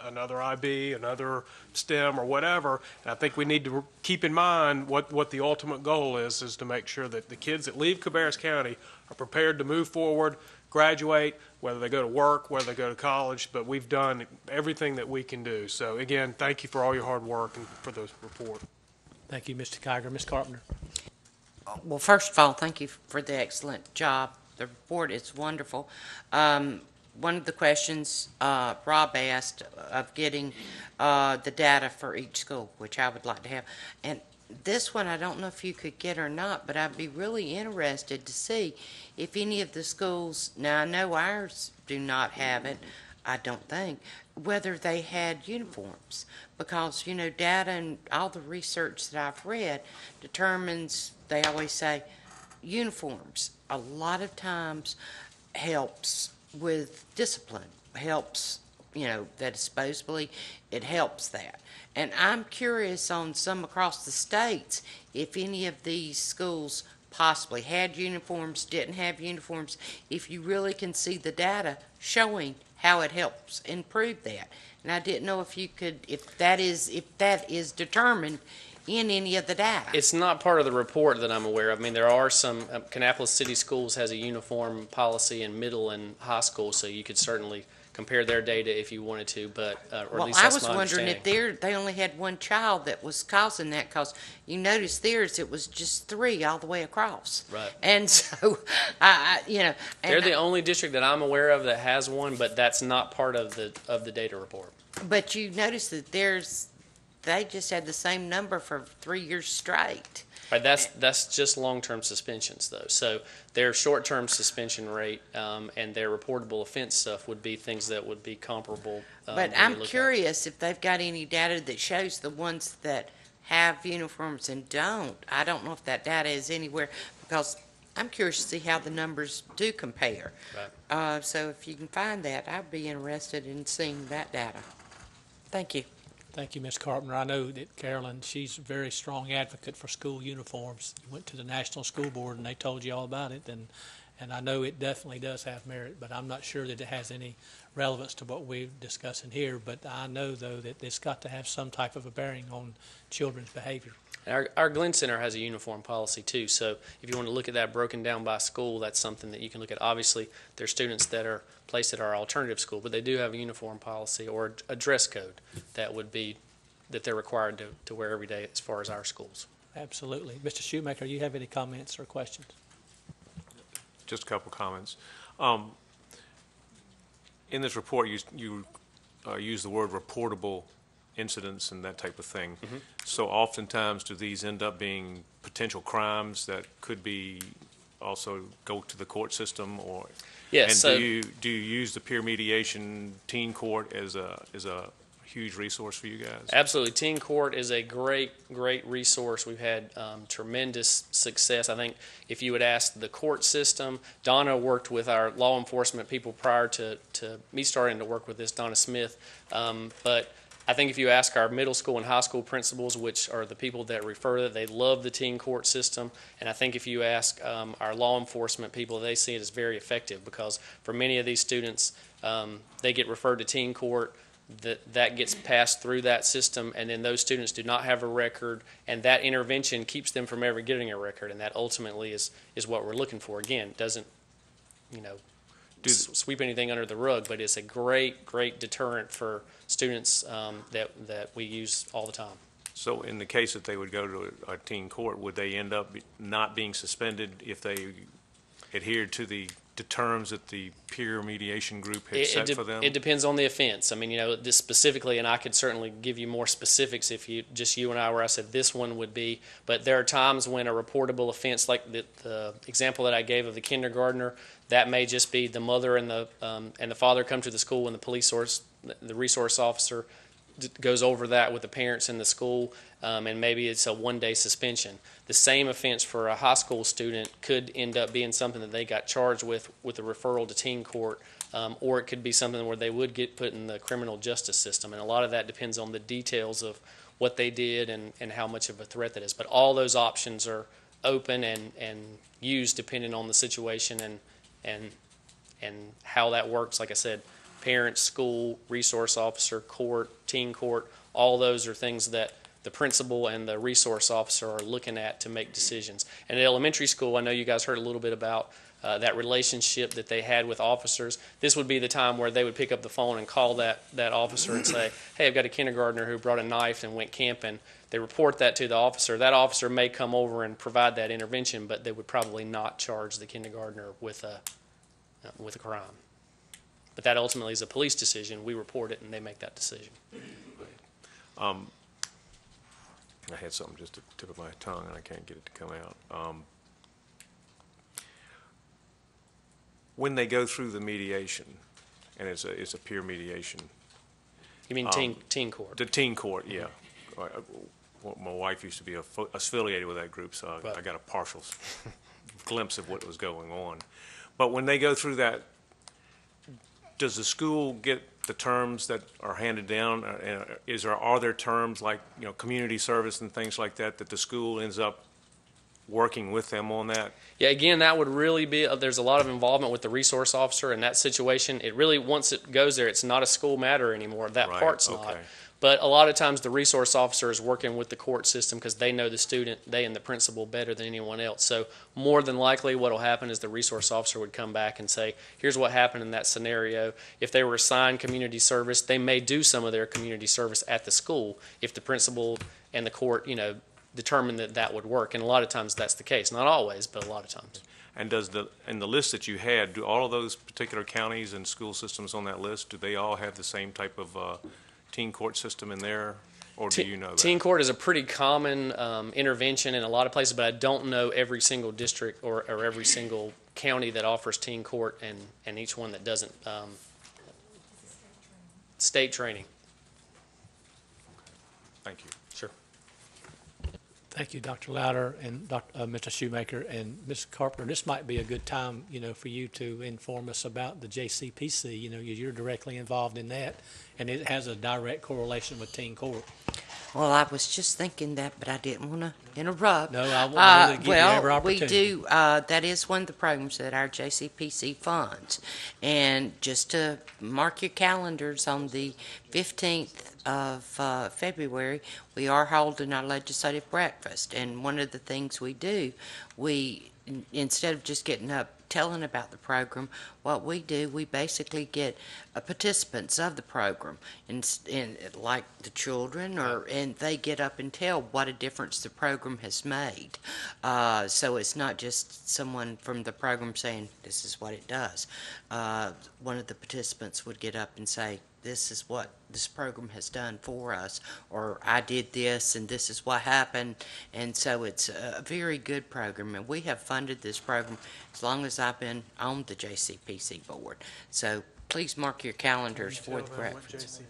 Another IB, another STEM, or whatever. And I think we need to keep in mind what the ultimate goal is to make sure that the kids that leave Cabarrus County are prepared to move forward, graduate, whether they go to work, whether they go to college, but we've done everything that we can do. So again, thank you for all your hard work and for the report. Thank you, Mr. Kiger. Ms. Carpenter. Well, first of all, thank you for the excellent job. The report is wonderful. One of the questions Rob asked of getting the data for each school, which I would like to have. And this one, I don't know if you could get or not, but I'd be really interested to see if any of the schools, now I know ours do not have it, I don't think, whether they had uniforms. Because, data and all the research that I've read determines, they always say, uniforms a lot of times helps with discipline, helps, that supposedly it helps that. And I'm curious on some across the states if any of these schools possibly had uniforms, didn't have uniforms, if you really can see the data showing how it helps improve that. And I didn't know if you could, if that is determined in any of the data. It's not part of the report that I'm aware of. I mean, there are some, Kannapolis City Schools has a uniform policy in middle and high school, so you could certainly compare their data if you wanted to, but, or at Well, least I that's was my wondering understanding. if they only had one child that was causing that, because you notice theirs, it was just 3 all the way across. Right. And so, and They're the only district that I'm aware of that has one, but that's not part of the data report. but you notice that they just had the same number for 3 years straight. Right, that's just long-term suspensions, though. So their short-term suspension rate and their reportable offense stuff would be things that would be comparable. But when you I'm look at it. curious if they've got any data that shows the ones that have uniforms and don't. I don't know if that data is anywhere, because I'm curious to see how the numbers do compare. Right. So if you can find that, I'd be interested in seeing that data. Thank you. Thank you, Ms. Carpenter. I know that Carolyn, she's a very strong advocate for school uniforms. You went to the National School Board and they told you all about it, and I know it definitely does have merit, but I'm not sure that it has any relevance to what we're discussing here. But I know, though, that it's got to have some type of a bearing on children's behavior. Our Glenn Center has a uniform policy, too. So if you want to look at that broken down by school, that's something that you can look at. Obviously, there's students that are placed at our alternative school, but they do have a uniform policy or a dress code that they're required to wear every day as far as our schools. Absolutely. Mr. Shoemaker, you have any comments or questions? Just a couple comments. In this report, you use the word reportable incidents and that type of thing. Mm-hmm. So oftentimes, do these end up being potential crimes that could be also go to the court system, or? Yes. And So do you use the peer mediation teen court as a huge resource for you guys? absolutely. Teen Court is a great resource. We've had tremendous success. I think if you would ask the court system, Donna worked with our law enforcement people prior to me starting to work with this, Donna Smith. But I think if you ask our middle school and high school principals, which are the people that refer that, they love the teen court system. And I think if you ask our law enforcement people, they see it as very effective, because for many of these students, they get referred to teen court. That gets passed through that system, and then those students do not have a record, and that intervention keeps them from ever getting a record, and that ultimately is what we're looking for. Again, it doesn't sweep anything under the rug, but it's a great deterrent for students that we use all the time. So in the case that they would go to a teen court, would they end up not being suspended if they adhered to the terms that the peer mediation group had set for them? It depends on the offense. I mean, this specifically, and I could certainly give you more specifics if you and I were, I said this one would be, but there are times when a reportable offense, like the example that I gave of the kindergartner, that may just be the mother and the father come to the school and the resource officer goes over that with the parents in the school, and maybe it's a one-day suspension. The same offense for a high school student could end up being something that they got charged with a referral to teen court, or it could be something where they would get put in the criminal justice system. And a lot of that depends on the details of what they did and how much of a threat that is. But all those options are open and used depending on the situation and how that works. Like I said, parents, school, resource officer, court, teen court, all those are things that the principal and the resource officer are looking at to make decisions. And at elementary school, I know you guys heard a little bit about that relationship that they had with officers. This would be the time where they would pick up the phone and call that officer and say, hey, I've got a kindergartner who brought a knife and went camping. They report that to the officer. That officer may come over and provide that intervention, but they would probably not charge the kindergartner with a crime. But that ultimately is a police decision. We report it, and they make that decision. I had something just at the tip of my tongue, and I can't get it to come out. When they go through the mediation, and it's a peer mediation. You mean teen court? The teen court, yeah. My wife used to be affiliated with that group, so I got a partial glimpse of what was going on. But when they go through that, does the school get the terms that are handed down? Are there terms like community service and things like that the school ends up working with them on that? Yeah, again, that would really be, there's a lot of involvement with the resource officer in that situation. It really, once it goes there, it's not a school matter anymore. That part's not. But a lot of times the resource officer is working with the court system because they know the student, they and the principal better than anyone else. So more than likely what will happen is the resource officer would come back and say, here's what happened in that scenario. If they were assigned community service, they may do some of their community service at the school if the principal and the court, determine that would work. And a lot of times that's the case. Not always, but a lot of times. And in the list that you had, do all of those particular counties and school systems on that list, do they all have the same type of teen court system in there, or do you know that? Teen court is a pretty common intervention in a lot of places, but I don't know every single district or every single county that offers teen court and each one that doesn't. State training. Thank you. Sure. Thank you, Dr. Louder and Mr. Shoemaker and Ms. Carpenter. This might be a good time, for you to inform us about the JCPC. You're directly involved in that, and it has a direct correlation with teen court. Well, I was just thinking that, but I didn't want to interrupt. No, I want to give you every opportunity. We do. That is one of the programs that our JCPC funds. And just to mark your calendars, on the 15th of February, we are holding our legislative breakfast. And one of the things we do, instead of just getting up telling about the program, what we do, we basically get participants of the program, and like the children, and they get up and tell what a difference the program has made. So it's not just someone from the program saying this is what it does. One of the participants would get up and say, this is what this program has done for us, or I did this and this is what happened. And so it's a very good program, and we have funded this program as long as I've been on the JCPC board. So please mark your calendars for the breakfast.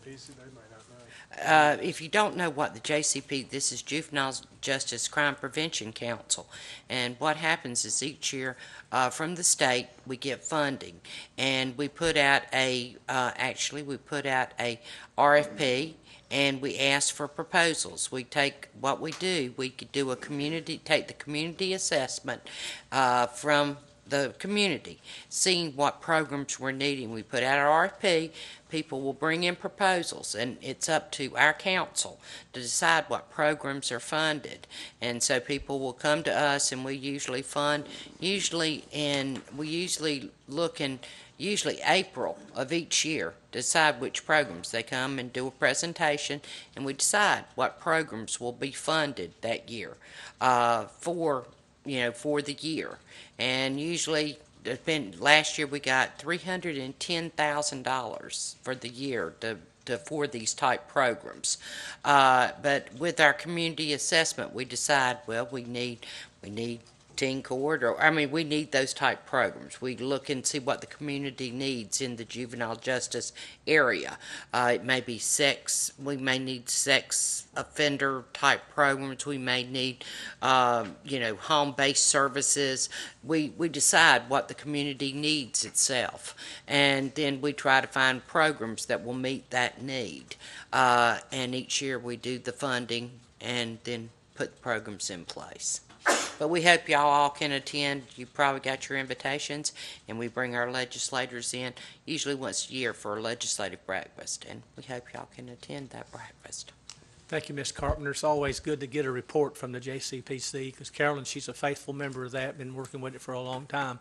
If you don't know what the JCP, this is Juvenile Justice Crime Prevention Council, and what happens is each year from the state we get funding, and we put out a RFP, and we ask for proposals. We take what we do. We could do take the community assessment from the community, seeing what programs we're needing. We put out our RFP, people will bring in proposals, and it's up to our council to decide what programs are funded. And so people will come to us, and we usually look and usually April of each year, decide which programs. They come and do a presentation, and we decide what programs will be funded that year for the year. And usually, last year we got $310,000 for the year for these type programs. But with our community assessment, we decide, well, we need teen court, we need those type programs. We look and see what the community needs in the juvenile justice area. It may be we may need sex offender type programs. We may need, home-based services. We decide what the community needs itself. And then we try to find programs that will meet that need. And each year we do the funding and then put the programs in place. But we hope y'all all can attend. You probably got your invitations, and we bring our legislators in usually once a year for a legislative breakfast, and we hope y'all can attend that breakfast. Thank you, Ms. Carpenter. It's always good to get a report from the JCPC, because Carolyn, she's a faithful member of that, been working with it for a long time.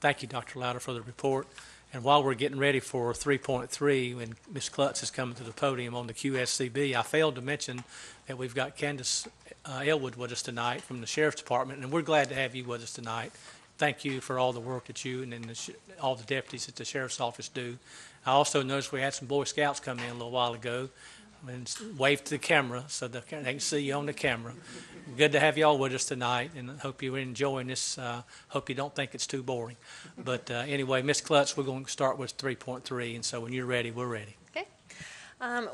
Thank you, Dr. Louder, for the report. And while we're getting ready for 3.3, when Ms. Klutz is coming to the podium on the QSCB, I failed to mention that we've got Candace Elwood with us tonight from the Sheriff's Department, and we're glad to have you with us tonight. Thank you for all the work that you and all the deputies at the Sheriff's Office do. I also noticed we had some Boy Scouts come in a little while ago and waved to the camera so they can see you on the camera. Good to have you all with us tonight, and I hope you're enjoying this. Hope you don't think it's too boring. But anyway, Ms. Klutz, we're going to start with 3.3, and so when you're ready, we're ready. Okay.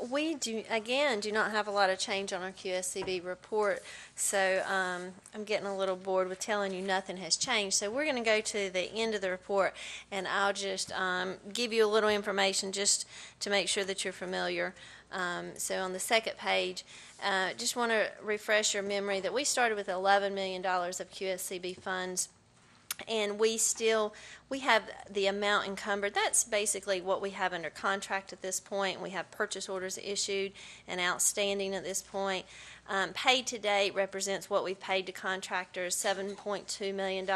We do not have a lot of change on our QSCB report, so I'm getting a little bored with telling you nothing has changed. So we're going to go to the end of the report, and I'll just give you a little information just to make sure that you're familiar. So on the second page, just want to refresh your memory that we started with $11 million of QSCB funds, and we have the amount encumbered. That's basically what we have under contract at this point. We have purchase orders issued and outstanding at this point. Paid to date represents what we've paid to contractors, $7.2 million.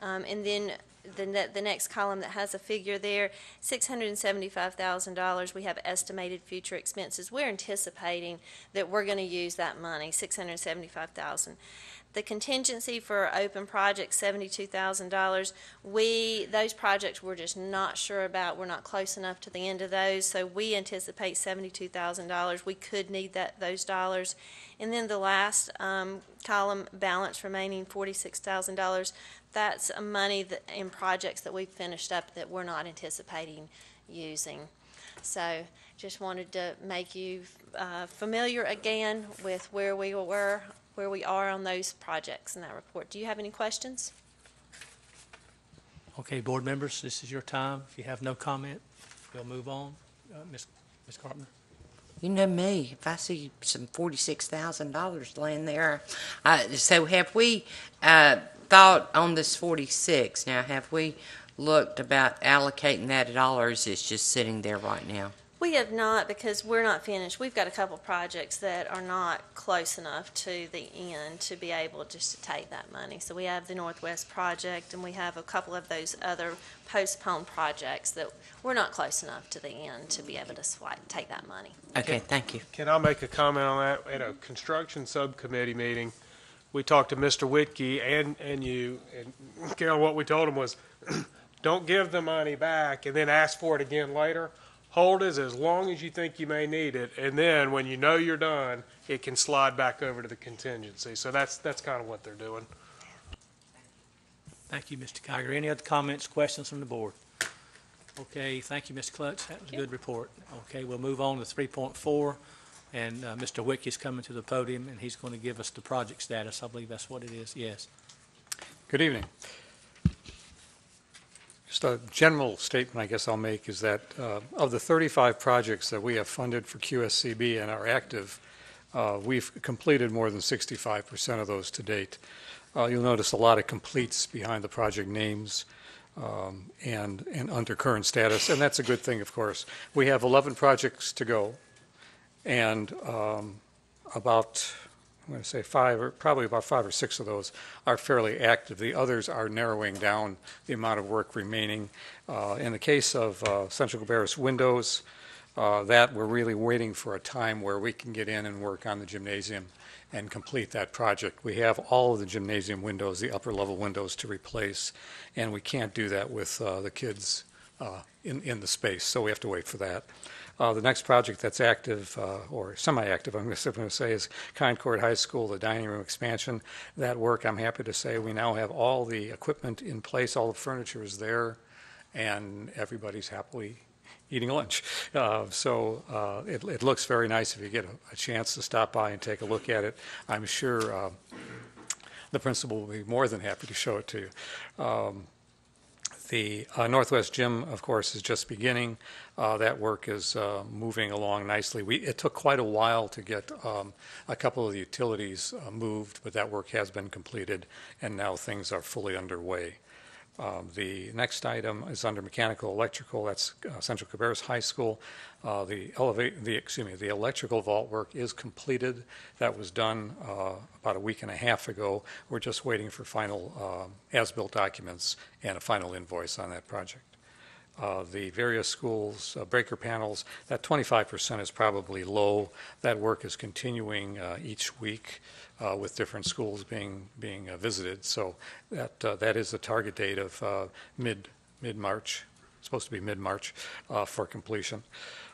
And then the next column that has a figure there, $675,000. We have estimated future expenses. We're anticipating that we're going to use that money, $675,000. The contingency for open projects, $72,000. Those projects we're just not sure about. We're not close enough to the end of those, so we anticipate $72,000. We could need those dollars. And then the last column, balance remaining $46,000. That's money in projects that we've finished up that we're not anticipating using. So just wanted to make you familiar again with where we are on those projects in that report. Do you have any questions? Okay, board members, this is your time. If you have no comment, we'll move on. Ms. Carpenter. You know me, if I see some $46,000 laying there. So have we thought on this 46, now have we looked about allocating that at all, or is it just sitting there right now? We have not, because we're not finished. We've got a couple projects that are not close enough to the end to be able just to take that money. So we have the Northwest project, and we have a couple of those other postponed projects that we're not close enough to the end to be able to take that money. Okay, thank you. Can I make a comment on that? At a construction subcommittee meeting, we talked to Mr. Whitkey and you, and Carol, what we told him was, don't give the money back and then ask for it again later. Hold it as long as you think you may need it, and then when you know you're done, it can slide back over to the contingency. So that's kind of what they're doing. Thank you, Mr. Kiger. Any other comments, questions from the board? Okay, thank you, Ms. Klutz. That was a good report. Okay, we'll move on to 3.4, and Mr. Wick is coming to the podium, and he's going to give us the project status. I believe that's what it is. Yes. Good evening. Just a general statement I guess I'll make is that of the 35 projects that we have funded for QSCB and are active, we've completed more than 65% of those to date. You'll notice a lot of completes behind the project names and under current status, and that's a good thing, of course. We have 11 projects to go, and about I'm going to say five, or probably about 5 or 6 of those are fairly active. The others are narrowing down the amount of work remaining. In the case of Central Cabarrus windows, that we're really waiting for a time where we can get in and work on the gymnasium and complete that project. We have all of the gymnasium windows, the upper level windows to replace, and we can't do that with the kids in the space, so we have to wait for that. The next project that's active, or semi-active, I'm going to say, is Concord High School, the dining room expansion. That work, I'm happy to say, we now have all the equipment in place, all the furniture is there, and everybody's happily eating lunch. It looks very nice if you get a chance to stop by and take a look at it. I'm sure the principal will be more than happy to show it to you. The Northwest Gym, of course, is just beginning. That work is moving along nicely. It took quite a while to get a couple of the utilities moved, but that work has been completed, and now things are fully underway. The next item is under mechanical electrical. That's Central Cabarrus High School. The electrical vault work is completed. That was done about a week and a half ago. We're just waiting for final as-built documents and a final invoice on that project. The various schools, breaker panels, that 25% is probably low. That work is continuing each week with different schools being visited. So that is the target date of mid-March. It's supposed to be mid-March for completion.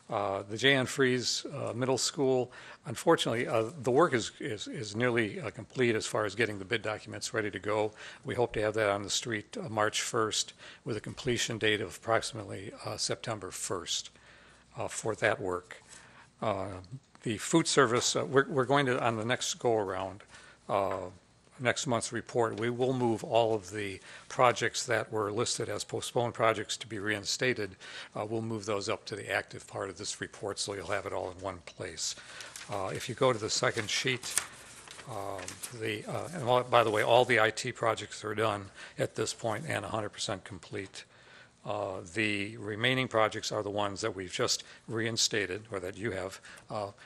The J.N. Fries Middle School, unfortunately, the work is nearly complete as far as getting the bid documents ready to go. We hope to have that on the street March 1st with a completion date of approximately September 1st for that work. The food service, we're going to, on the next go-around, next month's report, we will move all of the projects that were listed as postponed projects to be reinstated. We'll move those up to the active part of this report, so you'll have it all in one place. If you go to the second sheet, by the way, all the IT projects are done at this point and 100% complete. The remaining projects are the ones that we've just reinstated, or that you have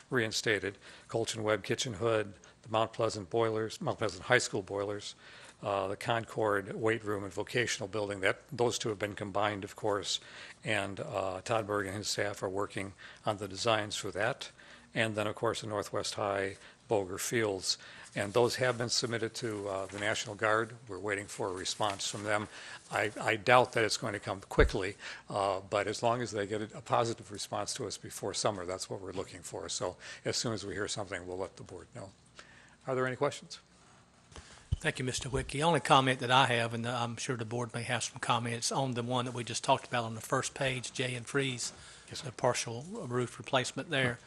reinstated. Colchin Webb Kitchen Hood, the Mount Pleasant boilers, Mount Pleasant High School boilers, the Concord weight room and vocational building. Those two have been combined, of course, and Todd Berg and his staff are working on the designs for that. And then, of course, the Northwest High Boger Fields. And those have been submitted to the National Guard. We're waiting for a response from them. I doubt that it's going to come quickly, but as long as they get a positive response to us before summer, that's what we're looking for. So as soon as we hear something, we'll let the board know. Are there any questions? Thank you, Mr. Wickey. Only comment that I have, and I'm sure the board may have some comments, on the one that we just talked about on the first page, J and Freeze, the partial roof replacement there.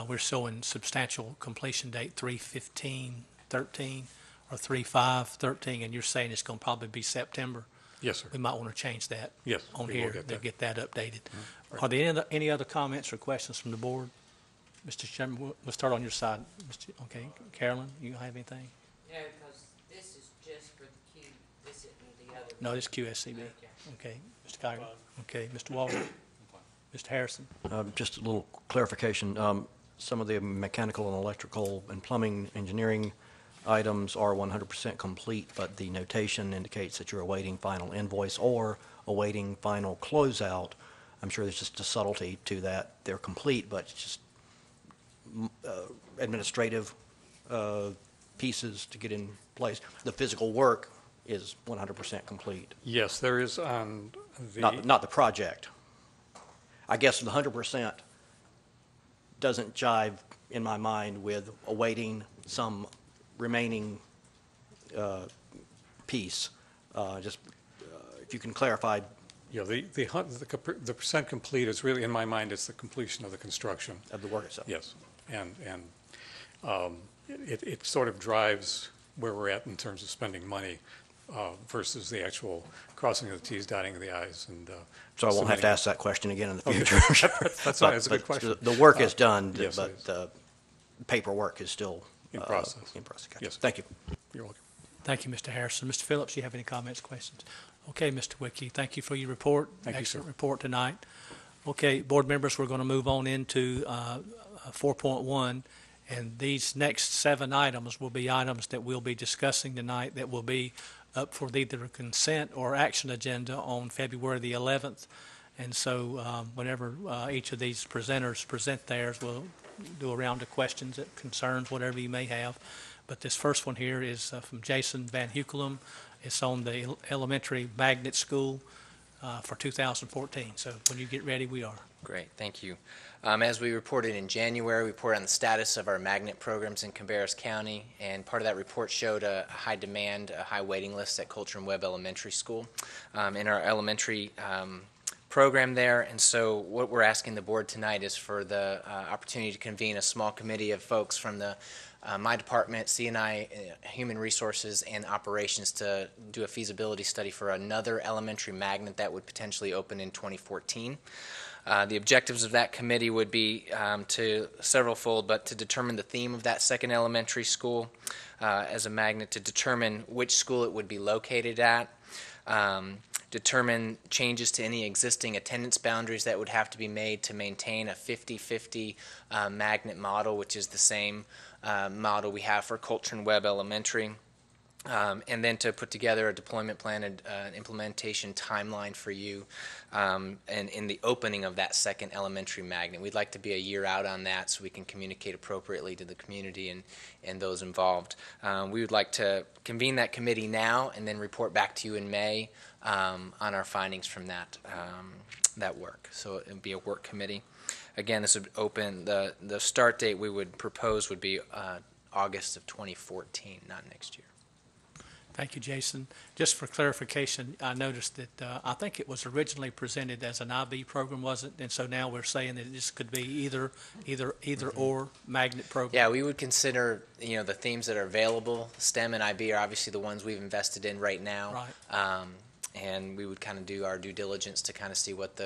We're showing substantial completion date 3/15/13 or 3/5/13, and you're saying it's going to probably be September. Yes, sir. We might want to change that Yes, on we will here get to that. get that updated. Right. Are there any other comments or questions from the board? Mr. Chairman, we'll start on your side. Okay, Carolyn, you have anything? No, because this is just for the Q, this isn't the other. No, this is QSCB. Okay, Mr. Kiger. Okay, Mr. Walter. Mr. Harrison. Just a little clarification. Some of the mechanical and electrical and plumbing engineering items are 100% complete, but the notation indicates that you're awaiting final invoice or awaiting final closeout. I'm sure there's just a subtlety to that. They're complete, but it's just administrative pieces to get in place. The physical work is 100% complete. Yes, there is on the... Not the project. I guess the 100% doesn't jive in my mind with awaiting some remaining piece. If you can clarify. Yeah, the percent complete is really, in my mind, it's the completion of the construction. Of the work itself. Yes, and it sort of drives where we're at in terms of spending money versus the actual crossing of the T's, dotting of the I's, and so I won't have to ask that question again in the future. That's fine. It's a good question. The work is done, yes, but the paperwork is still in process. In process. Gotcha. Yes. Thank you. You're welcome. Thank you, Mr. Harrison. Mr. Phillips, you have any comments, questions? Okay, Mr. Wickey, thank you for your report. Thank you, Excellent sir. report tonight. Okay, board members, we're going to move on into 4.1, And these next 7 items will be items that we'll be discussing tonight that will be up for either a consent or action agenda on February the 11th. And so whenever each of these presenters present theirs, we'll do a round of questions, concerns, whatever you may have. But this first one here is from Jason Van Hukelum. It's on the elementary magnet school for 2014. So when you get ready, we are. Great, thank you. As we reported in January, we reported on the status of our magnet programs in Cabarrus County, and part of that report showed a high demand, a high waiting list at Coulter and Webb Elementary School in our elementary program there. And so what we're asking the board tonight is for the opportunity to convene a small committee of folks from the my department, C&I, Human Resources, and Operations to do a feasibility study for another elementary magnet that would potentially open in 2014. The objectives of that committee would be to severalfold, but to determine the theme of that second elementary school as a magnet, to determine which school it would be located at, determine changes to any existing attendance boundaries that would have to be made to maintain a 50-50 magnet model, which is the same model we have for Coulter and Webb Elementary. And then to put together a deployment plan and an implementation timeline for you and in the opening of that second elementary magnet. We'd like to be a year out on that so we can communicate appropriately to the community and those involved. We would like to convene that committee now and then report back to you in May on our findings from that work. So it would be a work committee. Again, this would open, the start date we would propose would be August of 2014, not next year. Thank you, Jason. Just for clarification, I noticed that I think it was originally presented as an IB program, was it? And so now we're saying that this could be either or magnet program. Yeah, we would consider the themes that are available. STEM and IB are obviously the ones we've invested in right now. Right. And we would kind of do our due diligence to kind of see what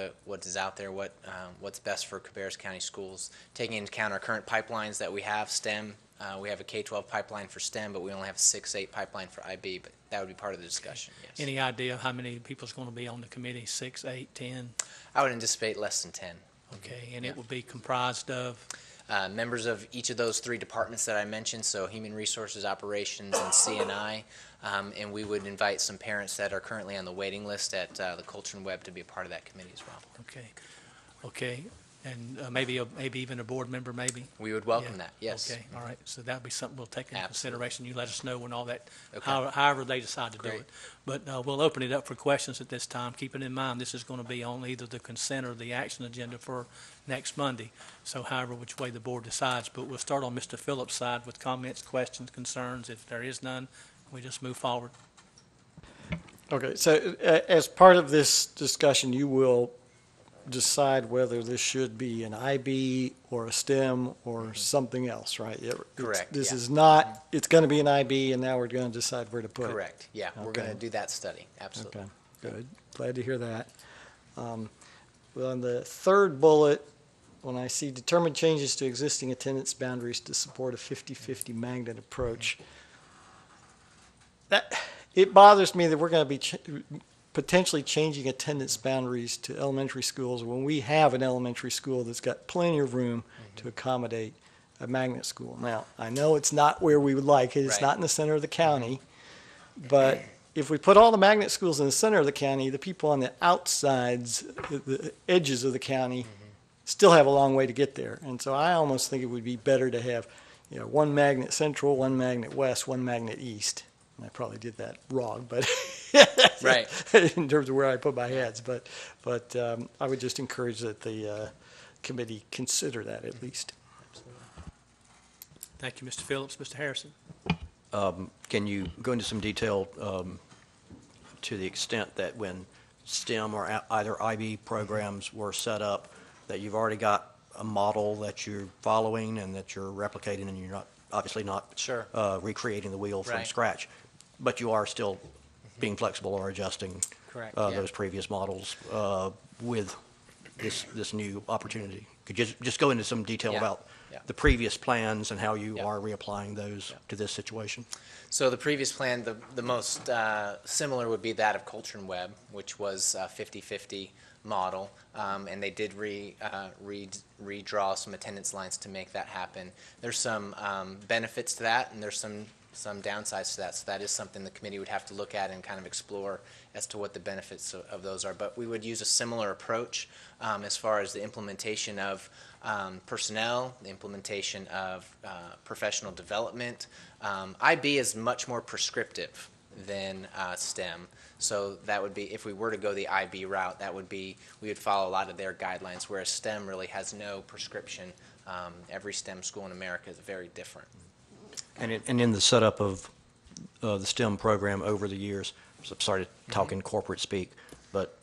is out there, what's best for Cabarrus County schools, taking into account our current pipelines that we have. STEM, we have a K-12 pipeline for STEM, but we only have a 6-8 pipeline for IB. But that would be part of the discussion. Yes. Any idea how many people is going to be on the committee? 6, 8, 10? I would anticipate less than 10. Okay, and it will be comprised of members of each of those 3 departments that I mentioned, so Human Resources, Operations, and C&I. And we would invite some parents that are currently on the waiting list at the Coulter and Webb to be a part of that committee as well. Okay. And maybe even a board member, maybe? We would welcome that, yes. Okay, all right. So that would be something we'll take into Absolutely. consideration. You let us know when all that, Okay. however they decide to do Great. it. But we'll open it up for questions at this time, keeping in mind this is going to be on either the consent or the action agenda for next Monday. So however which way the board decides. But we'll start on Mr. Phillips' side with comments, questions, concerns. If there is none, we just move forward. Okay, so as part of this discussion, you will decide whether this should be an IB or a STEM or something else, right? Correct, This yeah. is not, it's going to be an IB, and now we're going to decide where to put it. Correct, yeah. We're Okay. going to do that study, absolutely. Okay, good. Glad to hear that. Well, on the third bullet, when I see determined changes to existing attendance boundaries to support a 50-50 magnet approach, it bothers me that we're going to be potentially changing attendance boundaries to elementary schools when we have an elementary school that's got plenty of room to accommodate a magnet school. Now, I know it's not where we would like it. It's Right. not in the center of the county. But if we put all the magnet schools in the center of the county, the people on the outsides, the edges of the county, still have a long way to get there. And so I almost think it would be better to have, one magnet central, one magnet west, one magnet east. And I probably did that wrong, but Right. in terms of where I put my heads. But I would just encourage that the committee consider that at least. Thank you, Mr. Phillips. Mr. Harrison? Can you go into some detail to the extent that when STEM or either IB programs were set up, that you've already got a model that you're following and that you're replicating, and you're not obviously not Sure. Recreating the wheel from Right. scratch, but you are still being flexible or adjusting Correct, yeah. those previous models with this new opportunity? Could you just go into some detail Yeah. about Yeah. the previous plans and how you Yeah. are reapplying those Yeah. to this situation? So the previous plan, the most similar would be that of Coulter and Webb, which was 50-50 model, and they did redraw some attendance lines to make that happen. There's some benefits to that, and there's some downsides to that. So that is something the committee would have to look at and kind of explore as to what the benefits of those are. But we would use a similar approach as far as the implementation of personnel, the implementation of professional development. IB is much more prescriptive than STEM. So that would be, if we were to go the IB route, that would be, we would follow a lot of their guidelines, whereas STEM really has no prescription. Every STEM school in America is very different. And in the setup of the STEM program over the years, so sorry to talk in corporate speak, but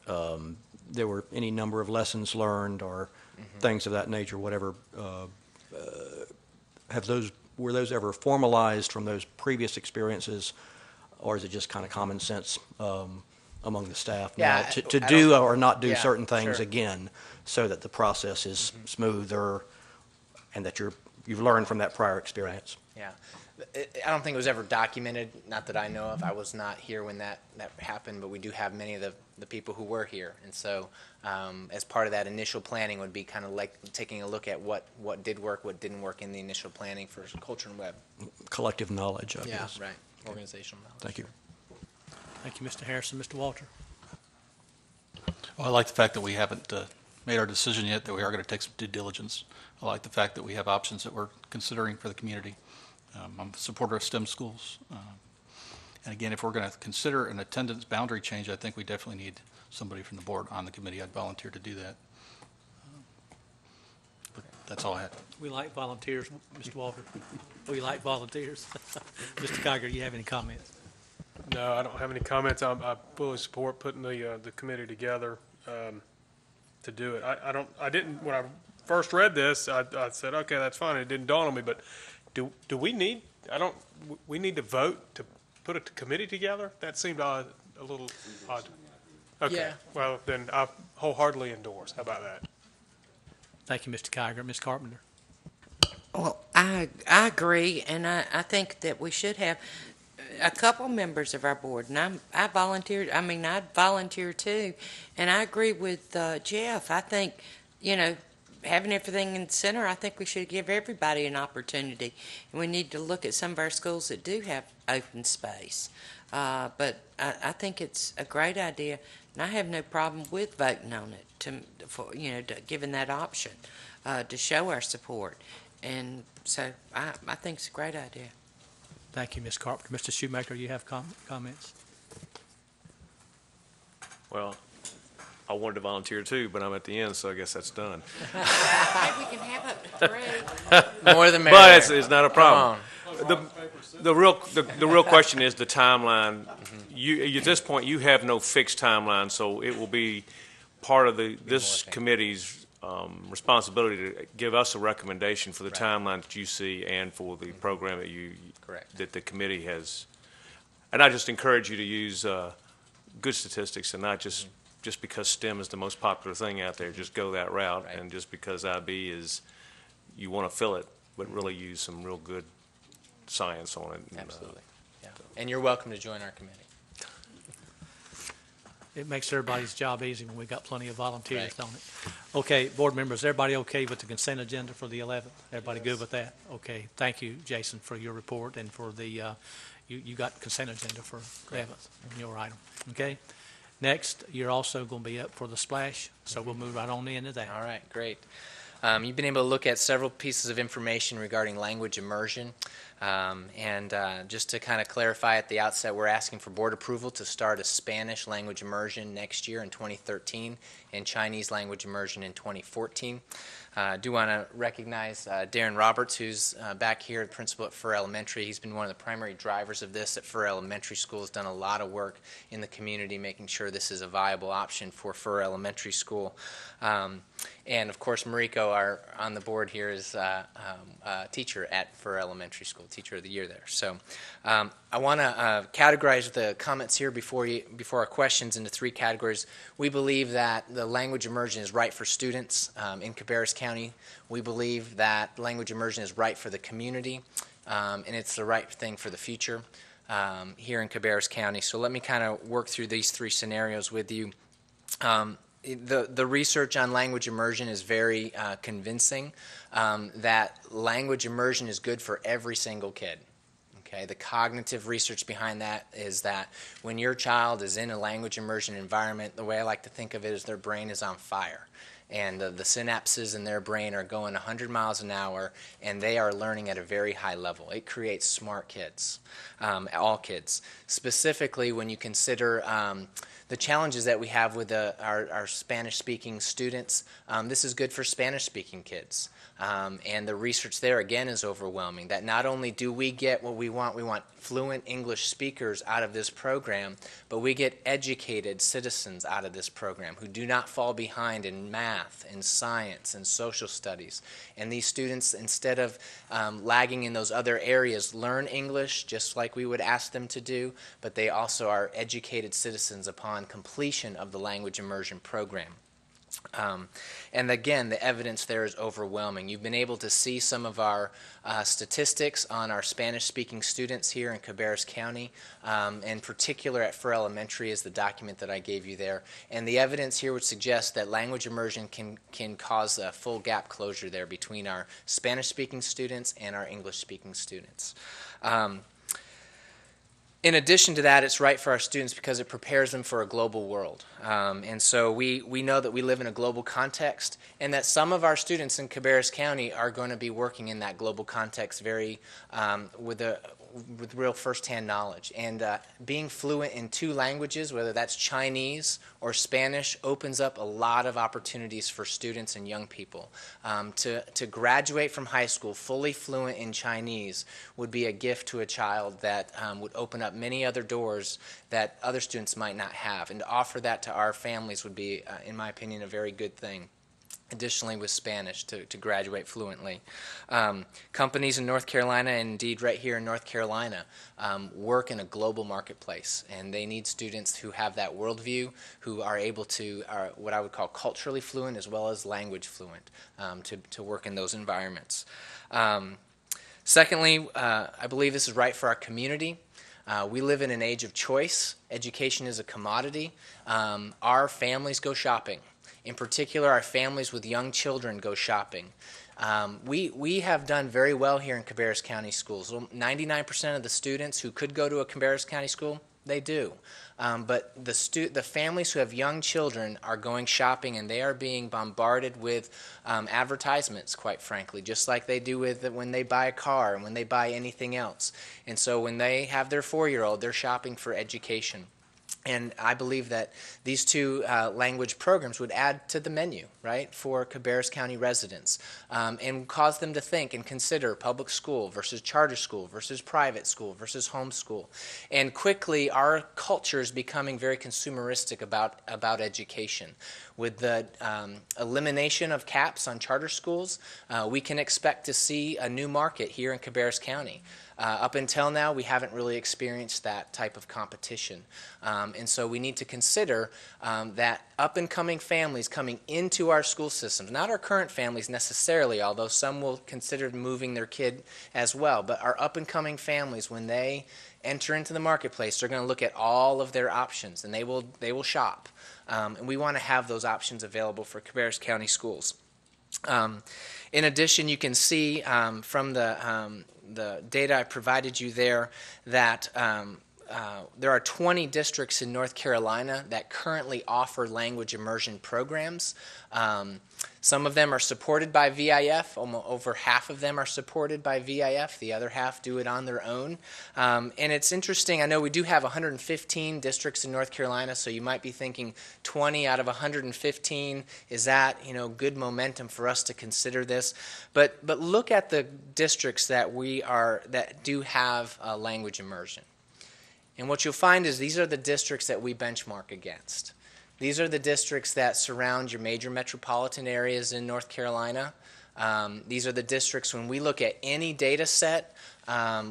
there were any number of lessons learned or things of that nature, whatever. Were those ever formalized from those previous experiences, or is it just kind of common sense among the staff now to do or not do certain things again, so that the process is smoother and that you've learned from that prior experience? Right. Yeah. I don't think it was ever documented, not that I know of. I was not here when that happened, but we do have many of the people who were here. And so as part of that initial planning would be kind of like taking a look at what did work, what didn't work in the initial planning for Culture and Web. Collective knowledge, I guess. Yeah, right. Organizational knowledge. Thank you. Thank you, Mr. Harrison. Mr. Walter? Well, I like the fact that we haven't made our decision yet, that we are going to take some due diligence. I like the fact that we have options that we're considering for the community. I'm a supporter of STEM schools. And again, if we're going to consider an attendance boundary change, I think we definitely need somebody from the board on the committee. I'd volunteer to do that. But that's all I had. We like volunteers, Mr. Walter. We like volunteers. Mr. Kiger, you have any comments? No, I don't have any comments. I fully support putting the committee together to do it. I didn't, when I first read this, I said, okay, that's fine. It didn't dawn on me, but do we need, we need to vote to put a committee together? That seemed a little odd. Okay, yeah. Well, then I wholeheartedly endorse. How about that? Thank you, Mr. Kiger. Ms. Carpenter? Well, I agree, and I think that we should have a couple members of our board, and I'd volunteer too, and I agree with Jeff. I think, having everything in the center, I think we should give everybody an opportunity, and we need to look at some of our schools that do have open space. But I think it's a great idea, and I have no problem with voting on it to giving that option to show our support. And so I think it's a great idea. Thank you, Ms. Carpenter. Mr. Shoemaker, you have comments? Well, I wanted to volunteer too, but I'm at the end, so I guess that's done. Maybe we can have up to 3. More than merrier. But it's not a problem. The real question is the timeline. At this point, you have no fixed timeline, so it will be part of this committee's responsibility to give us a recommendation for the timeline that you see and for the program that the committee has. And I just encourage you to use good statistics and not just because STEM is the most popular thing out there, just go that route. Right. And just because IB is, you want to fill it, but really use some real good science on it. Absolutely. And you're welcome to join our committee. It makes everybody's job easy when we got plenty of volunteers, don't it? Okay, board members, everybody okay with the consent agenda for the 11th? Everybody good with that? Okay, thank you, Jason, for your report and for the, you got consent agenda for 11th, your item, okay? Next, you're also going to be up for the splash, so we'll move right on into that. All right, great. You've been able to look at several pieces of information regarding language immersion. Just to kind of clarify at the outset, we're asking for board approval to start a Spanish language immersion next year in 2013 and Chinese language immersion in 2014. I do want to recognize Darren Roberts, who's back here, the principal at Furr Elementary. He's been one of the primary drivers of this at Furr Elementary School. Has done a lot of work in the community making sure this is a viable option for Furr Elementary School. And of course, Mariko, on the board here, is a teacher at Furr Elementary School, Teacher of the Year there. So I want to categorize the comments here before our questions into 3 categories. We believe that the language immersion is right for students in Cabarrus County. We believe that language immersion is right for the community, and it's the right thing for the future here in Cabarrus County. So let me kind of work through these 3 scenarios with you. The research on language immersion is very convincing that language immersion is good for every single kid. Okay, the cognitive research behind that is that when your child is in a language immersion environment, the way I like to think of it is their brain is on fire. And the synapses in their brain are going 100 miles an hour, and they are learning at a very high level. It creates smart kids, all kids. Specifically, when you consider the challenges that we have with our Spanish-speaking students, this is good for Spanish-speaking kids. And the research there, again, is overwhelming, that not only do we get what we want fluent English speakers out of this program, but we get educated citizens out of this program who do not fall behind in math, in science, and social studies. And these students, instead of lagging in those other areas, learn English just like we would ask them to do, but they also are educated citizens upon completion of the language immersion program. And again, the evidence there is overwhelming. You've been able to see some of our statistics on our Spanish-speaking students here in Cabarrus County. In particular at Furr Elementary is the document that I gave you there. And the evidence here would suggest that language immersion can cause a full gap closure there between our Spanish-speaking students and our English-speaking students. In addition to that, it's right for our students because it prepares them for a global world. And so we know that we live in a global context and that some of our students in Cabarrus County are going to be working in that global context very with real firsthand knowledge. And being fluent in two languages, whether that's Chinese or Spanish, opens up a lot of opportunities for students and young people. To graduate from high school fully fluent in Chinese would be a gift to a child that would open up many other doors that other students might not have. And to offer that to our families would be, in my opinion, a very good thing. Additionally, with Spanish, to graduate fluently. Companies in North Carolina, and indeed right here in North Carolina, work in a global marketplace, and they need students who have that worldview, who are able to, what I would call culturally fluent as well as language fluent, to work in those environments. Secondly, I believe this is right for our community. We live in an age of choice. Education is a commodity. Our families go shopping. In particular, our families with young children go shopping. We have done very well here in Cabarrus County schools. 99% of the students who could go to a Cabarrus County school, they do. But the families who have young children are going shopping, and they are being bombarded with advertisements, quite frankly, just like they do with when they buy a car and when they buy anything else. And so when they have their 4-year-old, they're shopping for education. And I believe that these two language programs would add to the menu, right, for Cabarrus County residents, and cause them to think and consider public school versus charter school versus private school versus homeschool. And quickly, our culture is becoming very consumeristic about education. With the elimination of caps on charter schools, we can expect to see a new market here in Cabarrus County. Up until now, we haven't really experienced that type of competition. And so we need to consider that up-and-coming families coming into our school systems, not our current families necessarily, although some will consider moving their kid as well, but our up-and-coming families, when they enter into the marketplace, they're going to look at all of their options, and they will shop. And we want to have those options available for Cabarrus County schools. In addition, you can see from the data I provided you there that there are 20 districts in North Carolina that currently offer language immersion programs. Some of them are supported by VIF. Almost over half of them are supported by VIF. The other half do it on their own. And it's interesting. I know we do have 115 districts in North Carolina, so you might be thinking 20 out of 115, is that, good momentum for us to consider this? But look at the districts that do have language immersion. And what you'll find is these are the districts that we benchmark against. These are the districts that surround your major metropolitan areas in North Carolina. These are the districts, when we look at any data set,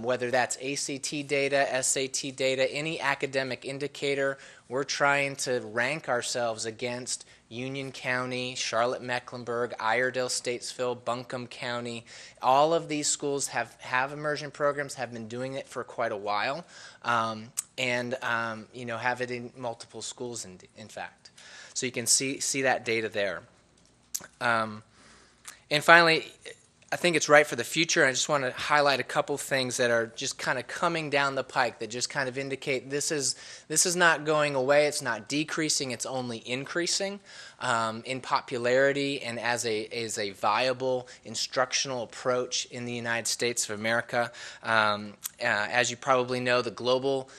whether that's ACT data, SAT data, any academic indicator, we're trying to rank ourselves against Union County, Charlotte-Mecklenburg, Iredell, Statesville, Buncombe County. All of these schools have immersion programs, have been doing it for quite a while, and have it in multiple schools, in fact. So you can see that data there. And finally, I think it's right for the future. I just want to highlight a couple things that are just kind of coming down the pike that just kind of indicate this is not going away. It's not decreasing. It's only increasing in popularity and as a viable instructional approach in the United States of America. As you probably know, the Global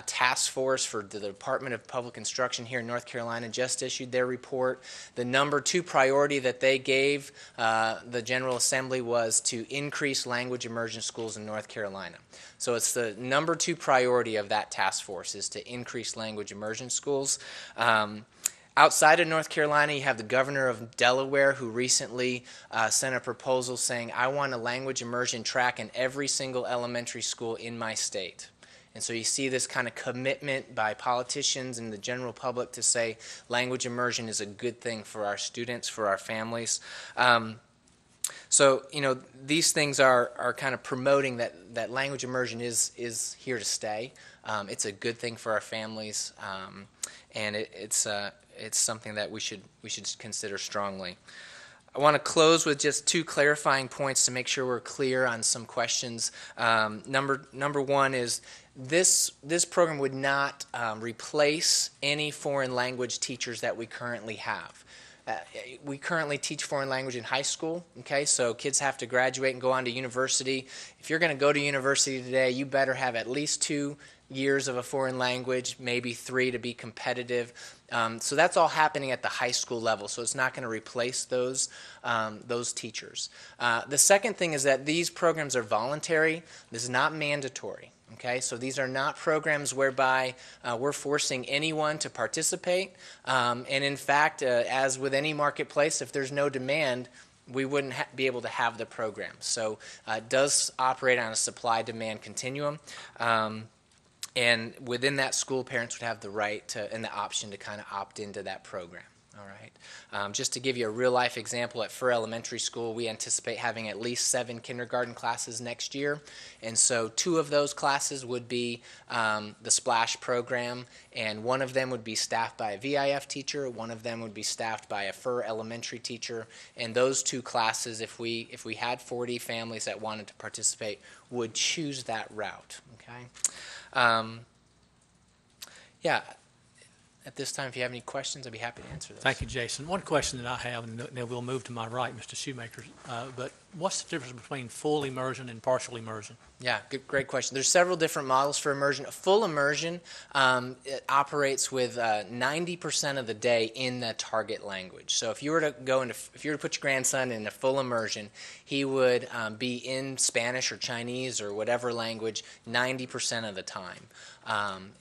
Task Force for the Department of Public Instruction here in North Carolina just issued their report. The number 2 priority that they gave the General Assembly was to increase language immersion schools in North Carolina. So it's the number 2 priority of that task force is to increase language immersion schools. Outside of North Carolina, you have the governor of Delaware who recently sent a proposal saying, I want a language immersion track in every single elementary school in my state. And so you see this kind of commitment by politicians and the general public to say language immersion is a good thing for our students, for our families. So, these things are kind of promoting that language immersion is here to stay. It's a good thing for our families, and it's something that we should consider strongly. I want to close with just 2 clarifying points to make sure we're clear on some questions. Number 1 is this program would not replace any foreign language teachers that we currently have. We currently teach foreign language in high school, okay? So kids have to graduate and go on to university. If you're going to go to university today, you better have at least 2 years of a foreign language, maybe 3 to be competitive. So that's all happening at the high school level, so it's not going to replace those teachers. The second thing is that these programs are voluntary. This is not mandatory. Okay, so these are not programs whereby we're forcing anyone to participate. And in fact, as with any marketplace, if there's no demand, we wouldn't be able to have the program. So it does operate on a supply-demand continuum. And within that school, parents would have the right to, and the option to kind of opt into that program. All right. Just to give you a real-life example, at Furr Elementary School, we anticipate having at least 7 kindergarten classes next year. And so 2 of those classes would be the Splash program, and one of them would be staffed by a VIF teacher, one of them would be staffed by a Furr Elementary teacher, and those 2 classes, if we had 40 families that wanted to participate, would choose that route. Okay. Yeah. At this time, if you have any questions, I'd be happy to answer those. Thank you, Jason. One question that I have, and then we'll move to my right, Mr. Shoemaker, but what's the difference between full immersion and partial immersion? Yeah, great question. There's several different models for immersion. Full immersion, it operates with 90% of the day in the target language. So if you were to put your grandson in a full immersion, he would be in Spanish or Chinese or whatever language 90% of the time.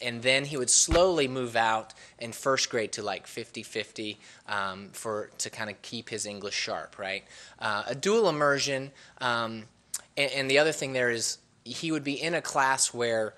And then he would slowly move out in first grade to like 50-50 to kind of keep his English sharp, right? A dual immersion, and the other thing there is he would be in a class where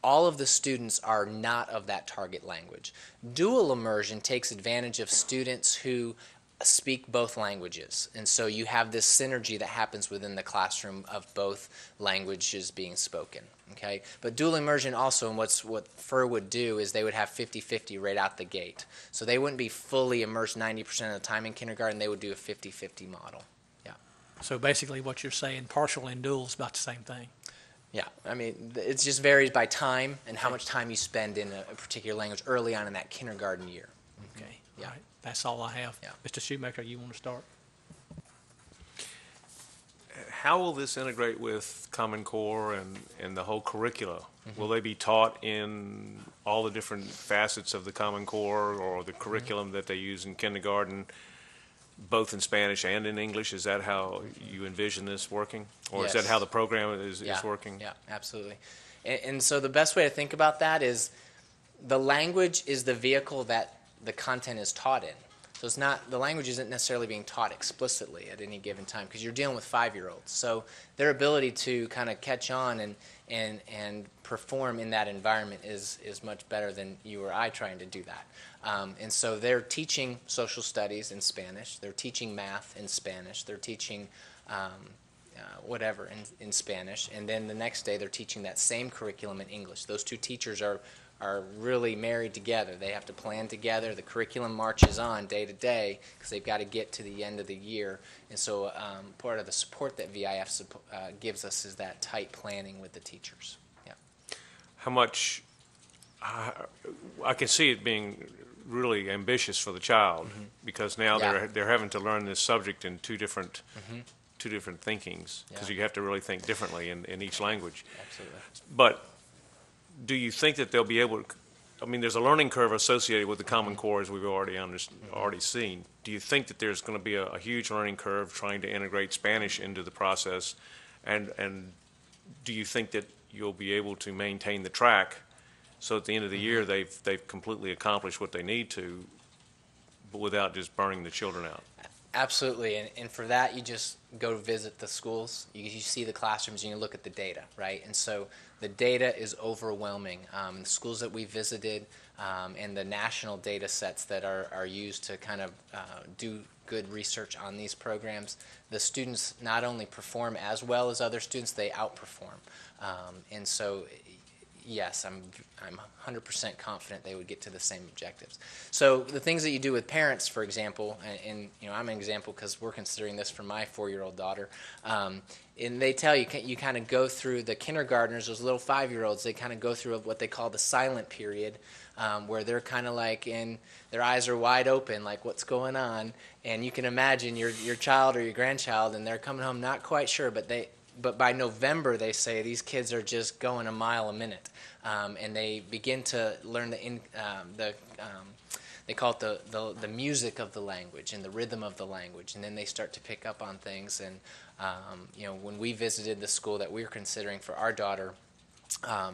all of the students are not of that target language. Dual immersion takes advantage of students who speak both languages, and so you have this synergy that happens within the classroom of both languages being spoken. Okay, but dual immersion also, and what Furr would do is they would have 50-50 right out the gate. So they wouldn't be fully immersed 90% of the time in kindergarten. They would do a 50-50 model. Yeah. So basically, what you're saying, partial and dual is about the same thing. Yeah, I mean, it just varies by time and how much time you spend in a particular language early on in that kindergarten year. Okay. Yeah. All right. That's all I have. Yeah. Mr. Shoemaker, you want to start? How will this integrate with Common Core and the whole curricula? Will they be taught in all the different facets of the Common Core or the curriculum that they use in kindergarten, both in Spanish and in English? Is that how you envision this working? Or is that how the program is working? Yeah, absolutely. And so the best way to think about that is the language is the vehicle that the content is taught in. So it's not, the language isn't necessarily being taught explicitly at any given time because you're dealing with 5-year-olds. So their ability to kind of catch on and perform in that environment is much better than you or I trying to do that. And so they're teaching social studies in Spanish. They're teaching math in Spanish. They're teaching whatever in Spanish. And then the next day they're teaching that same curriculum in English. Those 2 teachers are are really married together. They have to plan together. The curriculum marches on day to day because they've got to get to the end of the year. And so part of the support that VIF gives us is that tight planning with the teachers. Yeah. How much, I can see it being really ambitious for the child because now they're having to learn this subject in two different thinkings because you have to really think differently in each language. Absolutely. But do you think that they'll be able to, I mean, there's a learning curve associated with the Common Core as we've already seen. Do you think that there's going to be a huge learning curve trying to integrate Spanish into the process? And do you think that you'll be able to maintain the track so at the end of the year they've completely accomplished what they need to, but without just burning the children out? Absolutely, and for that you just go visit the schools, you see the classrooms, and you look at the data, right? And so the data is overwhelming. The schools that we visited and the national data sets that are used to kind of do good research on these programs, the students not only perform as well as other students, they outperform. And so yes, I'm 100% confident they would get to the same objectives. So the things that you do with parents, for example, and you know, I'm an example because we're considering this for my 4-year-old daughter, and they tell you, you kind of go through the kindergartners, those little 5-year-olds, they kind of go through what they call the silent period, where they're kind of like their eyes are wide open, like what's going on, and you can imagine your child or your grandchild, and they're coming home not quite sure, but by November, they say these kids are just going a mile a minute, and they begin to learn they call it the music of the language and the rhythm of the language, and then they start to pick up on things. And you know, when we visited the school that we were considering for our daughter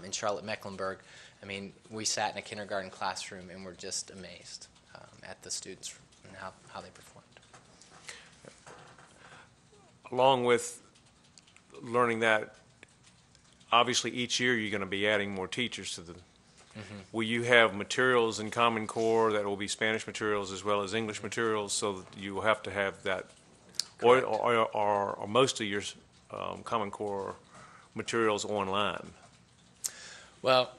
in Charlotte-Mecklenburg, I mean, we sat in a kindergarten classroom and were just amazed at the students and how they performed. Along with learning that, obviously each year you're going to be adding more teachers to the. Will you have materials in Common Core that will be Spanish materials as well as English materials, so that you will have to have that, or most of your Common Core materials online? Well,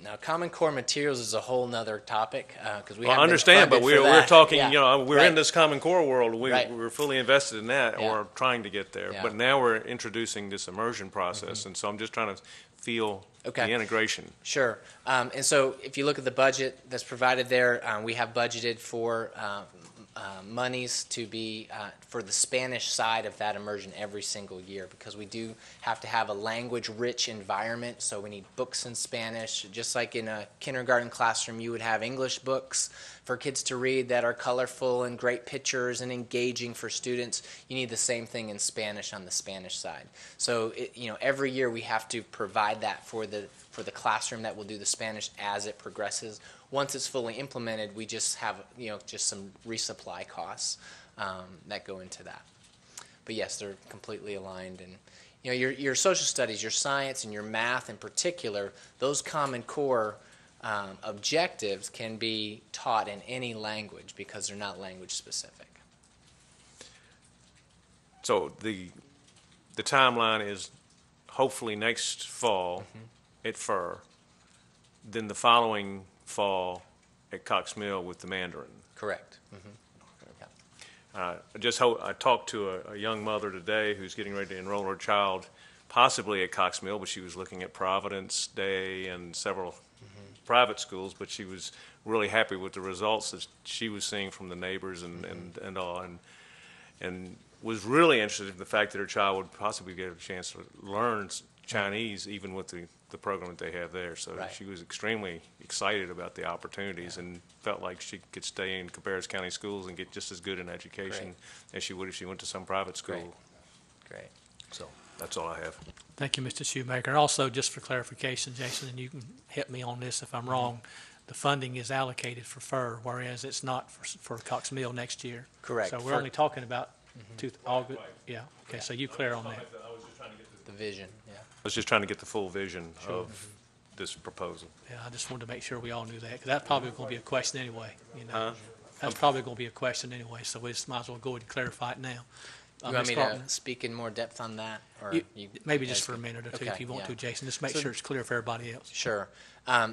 now Common Core materials is a whole nother topic because we. Well, I understand, but we're talking. Yeah. You know, we're Right. in this Common Core world. Right. We're fully invested in that, Yeah. or trying to get there. Yeah. But now we're introducing this immersion process, and so I'm just trying to feel the integration. Sure. And so if you look at the budget that's provided there, we have budgeted for monies to be for the Spanish side of that immersion every single year, because we do have to have a language-rich environment, so we need books in Spanish. Just like in a kindergarten classroom, you would have English books for kids to read that are colorful and great pictures and engaging for students. You need the same thing in Spanish on the Spanish side. So you know, every year we have to provide that for the classroom that will do the Spanish as it progresses. Once it's fully implemented, we just have, you know, just some resupply costs that go into that. But yes, they're completely aligned. And you know, your social studies, your science, and your math in particular, those Common Core objectives can be taught in any language because they're not language specific. So the timeline is hopefully next fall at Fur, then the following fall at Cox Mill with the Mandarin. Correct. I talked to a young mother today who's getting ready to enroll her child possibly at Cox Mill, but she was looking at Providence Day and several private schools, but she was really happy with the results that she was seeing from the neighbors and all, and was really interested in the fact that her child would possibly get a chance to learn Chinese even with the program that they have there. So she was extremely excited about the opportunities and felt like she could stay in Cabarrus County schools and get just as good an education as she would if she went to some private school. Great. So that's all I have. Thank you, Mr. Shoemaker. And also, just for clarification, Jason, and you can hit me on this if I'm wrong, the funding is allocated for FUR, whereas it's not for Cox Mill next year. Correct. So we're only talking about August. Yeah. Okay. So you clear on that. The vision. Yeah. I was just trying to get the full vision of this proposal. Yeah, I just wanted to make sure we all knew that, because that's probably going to be a question anyway. You know, that's probably going to be a question anyway. So we just might as well go ahead and clarify it now. You want me to speak in more depth on that? Or Maybe guys just for a could- minute or two, okay, if you want yeah. to, Jason, just make So- sure it's clear for everybody else. Sure.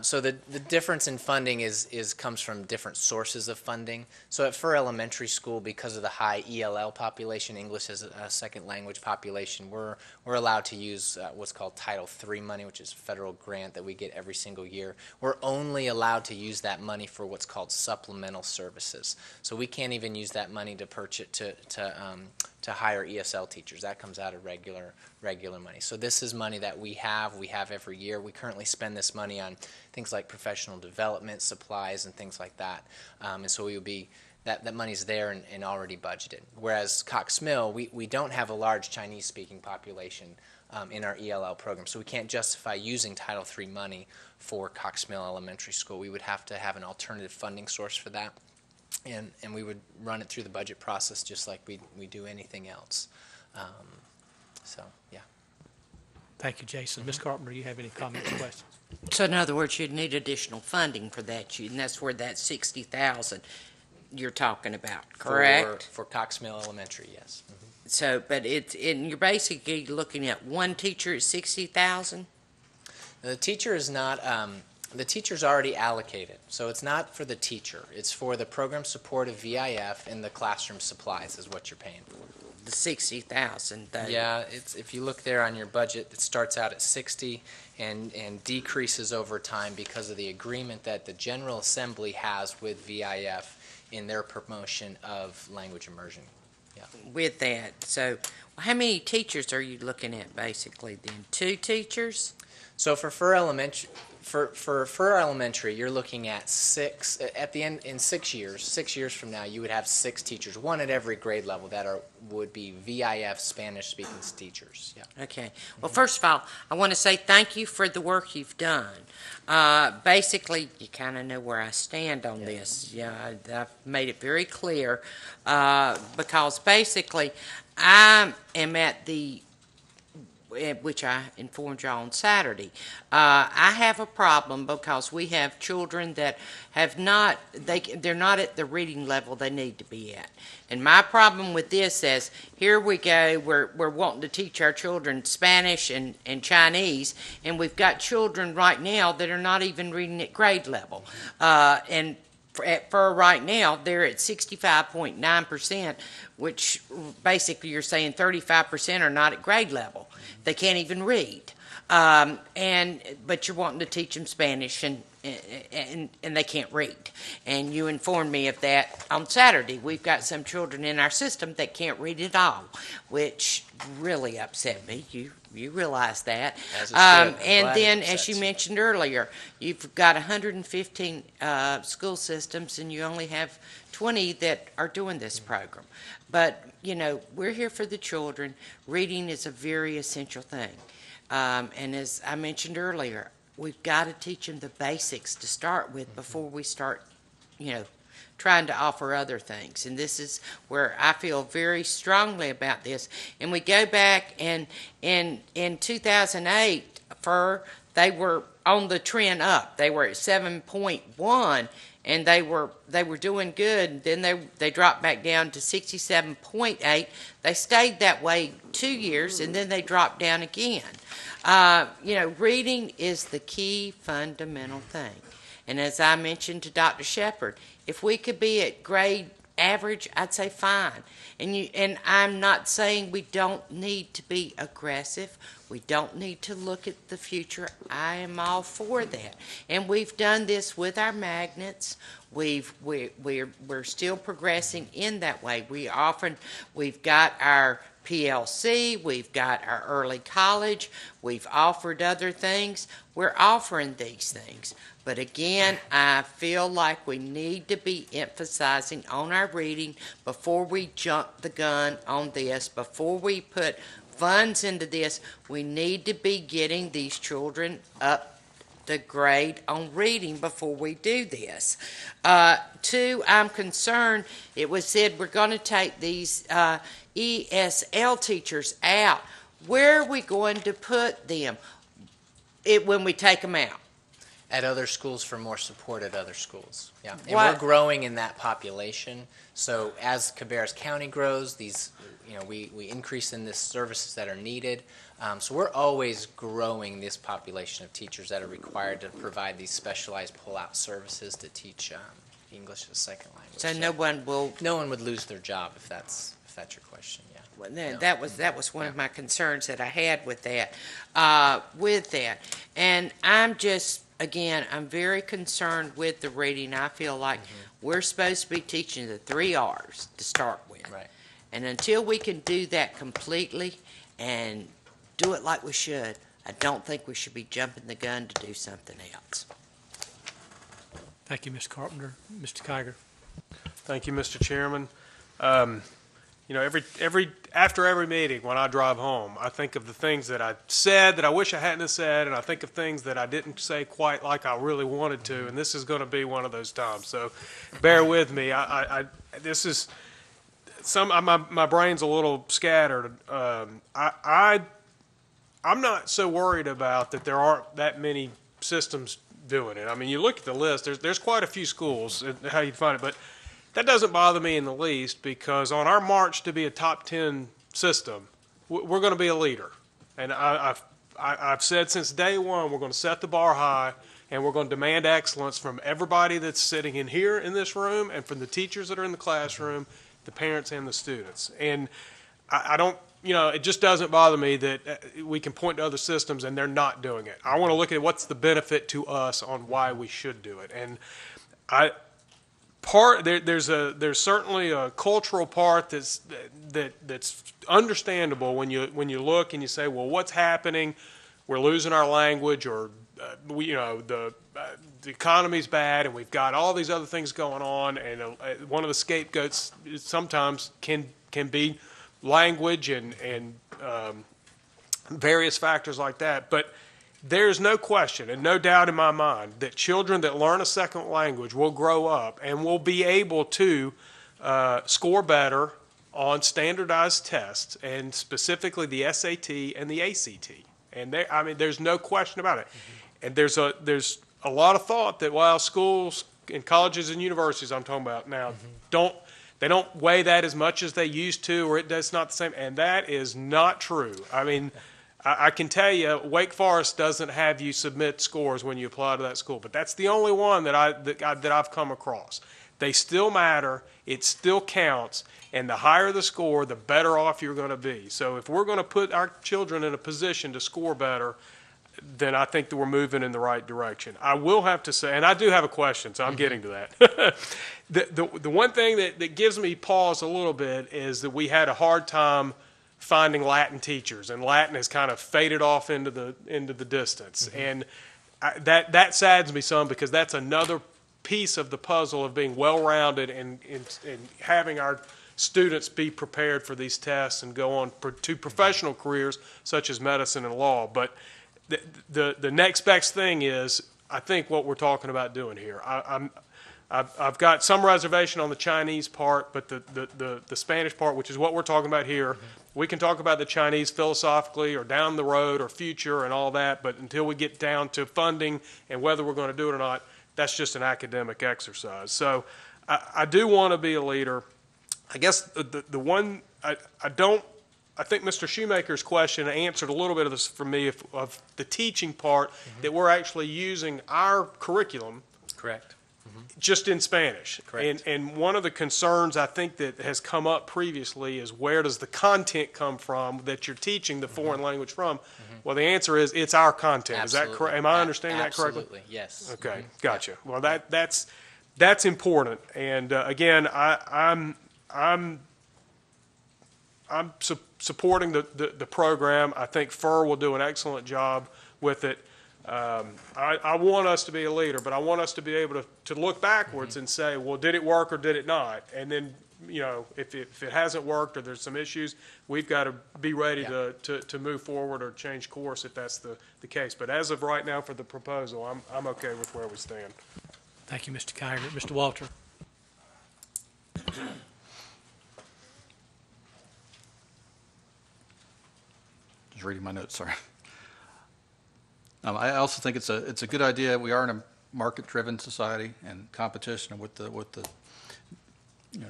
So the difference in funding comes from different sources of funding. So at Fur Elementary School, because of the high ELL population, English as a second language population, we're allowed to use what's called Title III money, which is a federal grant that we get every single year. We're only allowed to use that money for what's called supplemental services. So we can't even use that money to purchase to hire ESL teachers. That comes out of regular money. So this is money that we have every year. We currently spend this money on things like professional development, supplies, and things like that. And so we would be, that money's there and already budgeted. Whereas Cox Mill, we don't have a large Chinese-speaking population in our ELL program, so we can't justify using Title III money for Cox Mill Elementary School. We would have to have an alternative funding source for that. And we would run it through the budget process just like we do anything else. So, yeah. Thank you, Jason. Ms. Carpenter, you have any comments or questions? So in other words, you'd need additional funding for that, and that's where that 60,000 you're talking about, correct? For Cox Mill Elementary, yes. Mm-hmm. So, but you're basically looking at one teacher at 60,000? The teacher is not, the teacher's already allocated, so it's not for the teacher. It's for the program support of VIF and the classroom supplies is what you're paying for. The 60,000. Yeah, if you look there on your budget, it starts out at 60 and decreases over time because of the agreement that the General Assembly has with VIF in their promotion of language immersion. Yeah. With that, so how many teachers are you looking at basically then? 2 teachers? So for Fur Elementary, you're looking at 6 at the end in 6 years. 6 years from now, you would have 6 teachers, one at every grade level that would be VIF Spanish-speaking teachers. Yeah. Okay. Well, first of all, I want to say thank you for the work you've done. Basically, you kind of know where I stand on this. Yeah, I've made it very clear because basically, I am at the which I informed y'all on Saturday. I have a problem because we have children that have not, they're not at the reading level they need to be at. And my problem with this is, here we go, we're wanting to teach our children Spanish and Chinese, and we've got children right now that are not even reading at grade level. And for right now, they're at 65.9%, which basically you're saying 35% are not at grade level. They can't even read. But you're wanting to teach them Spanish and they can't read. And you informed me of that on Saturday. We've got some children in our system that can't read at all, which really upset me. You realize that. As it should. I'm And glad then, it as upsets you you. mentioned earlier, you've got 115 school systems, and you only have 20 that are doing this program. But, we're here for the children. Reading is a very essential thing. And as I mentioned earlier, we've got to teach them the basics to start with before we start, trying to offer other things. And this is where I feel very strongly about this. And we go back and in 2008, they were on the trend up. They were at 7.1, and they were doing good. Then they dropped back down to 67.8. They stayed that way 2 years, and then they dropped down again. Reading is the key fundamental thing. And as I mentioned to Dr. Shepard, if we could be at grade average, I'd say fine. And I'm not saying we don't need to be aggressive. We don't need to look at the future. I am all for that. And we've done this with our magnets. We're still progressing in that way. We've got our PLC, we've got our early college, we've offered other things. We're offering these things. But again, I feel like we need to be emphasizing on our reading before we jump the gun on this, before we put funds into this. We need to be getting these children up the grade on reading before we do this. 2, I'm concerned, it was said we're going to take these ESL teachers out. Where are we going to put them when we take them out? At other schools for more support at other schools. Yeah, and What- we're growing in that population. So as Cabarrus County grows, we increase in the services that are needed. So we're always growing this population of teachers that are required to provide these specialized pull-out services to teach English as a second language. So no one would lose their job if that's your question. Yeah. Well, that was one of my concerns that I had with that. And I'm very concerned with the reading. I feel like we're supposed to be teaching the 3 R's to start with. Right. And until we can do that completely and do it like we should, I don't think we should be jumping the gun to do something else. Thank you, Ms. Carpenter. Mr. Kiger. Thank you, Mr. Chairman. After every meeting, when I drive home, I think of the things that I said that I wish I hadn't have said, and I think of things that I didn't say quite like I really wanted to, and this is going to be one of those times. So, bear with me. My brain's a little scattered. I'm not so worried about that there aren't that many systems doing it. I mean, you look at the list. There's quite a few schools. How you find it, but that doesn't bother me in the least, because on our march to be a top 10 system, we're going to be a leader. And I've said since day one, we're going to set the bar high, and we're going to demand excellence from everybody that's sitting in here in this room, and from the teachers that are in the classroom, the parents and the students. And I don't, it just doesn't bother me that we can point to other systems and they're not doing it. I want to look at what's the benefit to us on why we should do it. And there's certainly a cultural part that's understandable when you look and you say, well, what's happening? We're losing our language, or the economy's bad, and we've got all these other things going on. And one of the scapegoats sometimes can be language and various factors like that. But there's no question and no doubt in my mind that children that learn a second language will grow up and will be able to score better on standardized tests, and specifically the SAT and the ACT. And there's no question about it. And there's a lot of thought that while schools and colleges and universities I'm talking about now they don't weigh that as much as they used to, or it's not the same, and that is not true. I mean, I can tell you, Wake Forest doesn't have you submit scores when you apply to that school, but that's the only one that I've come across. They still matter, it still counts, and the higher the score, the better off you're going to be. So if we're going to put our children in a position to score better, then I think that we're moving in the right direction. I will have to say, and I do have a question, so I'm getting to that. The one thing that gives me pause a little bit is that we had a hard time finding Latin teachers, and Latin has kind of faded off into the distance. And that saddens me some, because that's another piece of the puzzle of being well-rounded and having our students be prepared for these tests and go on to professional careers such as medicine and law. But the next best thing is, I think, what we're talking about doing here. I've got some reservation on the Chinese part, but the Spanish part, which is what we're talking about here, we can talk about the Chinese philosophically or down the road or future and all that, but until we get down to funding and whether we're going to do it or not, that's just an academic exercise. So I do want to be a leader. I guess the one I think Mr. Shoemaker's question answered a little bit of this for me of the teaching part, that we're actually using our curriculum. Correct. Just in Spanish. Correct. And one of the concerns I think that has come up previously is, where does the content come from that you're teaching the foreign language from? Well, the answer is, it's our content. Absolutely. Is that correct? Am I understanding that correctly? Absolutely, yes. Okay, gotcha. Well, that's important. And again, I'm supporting the program. I think FIR will do an excellent job with it. I want us to be a leader, but I want us to be able to look backwards and say, well, did it work or did it not? And then, if it hasn't worked or there's some issues, we've got to be ready to move forward or change course if that's the case. But as of right now, for the proposal, I'm okay with where we stand. Thank you, Mr. Kiger. Mr. Walter. Just reading my notes, sorry. I also think it's a good idea. We are in a market-driven society and competition with the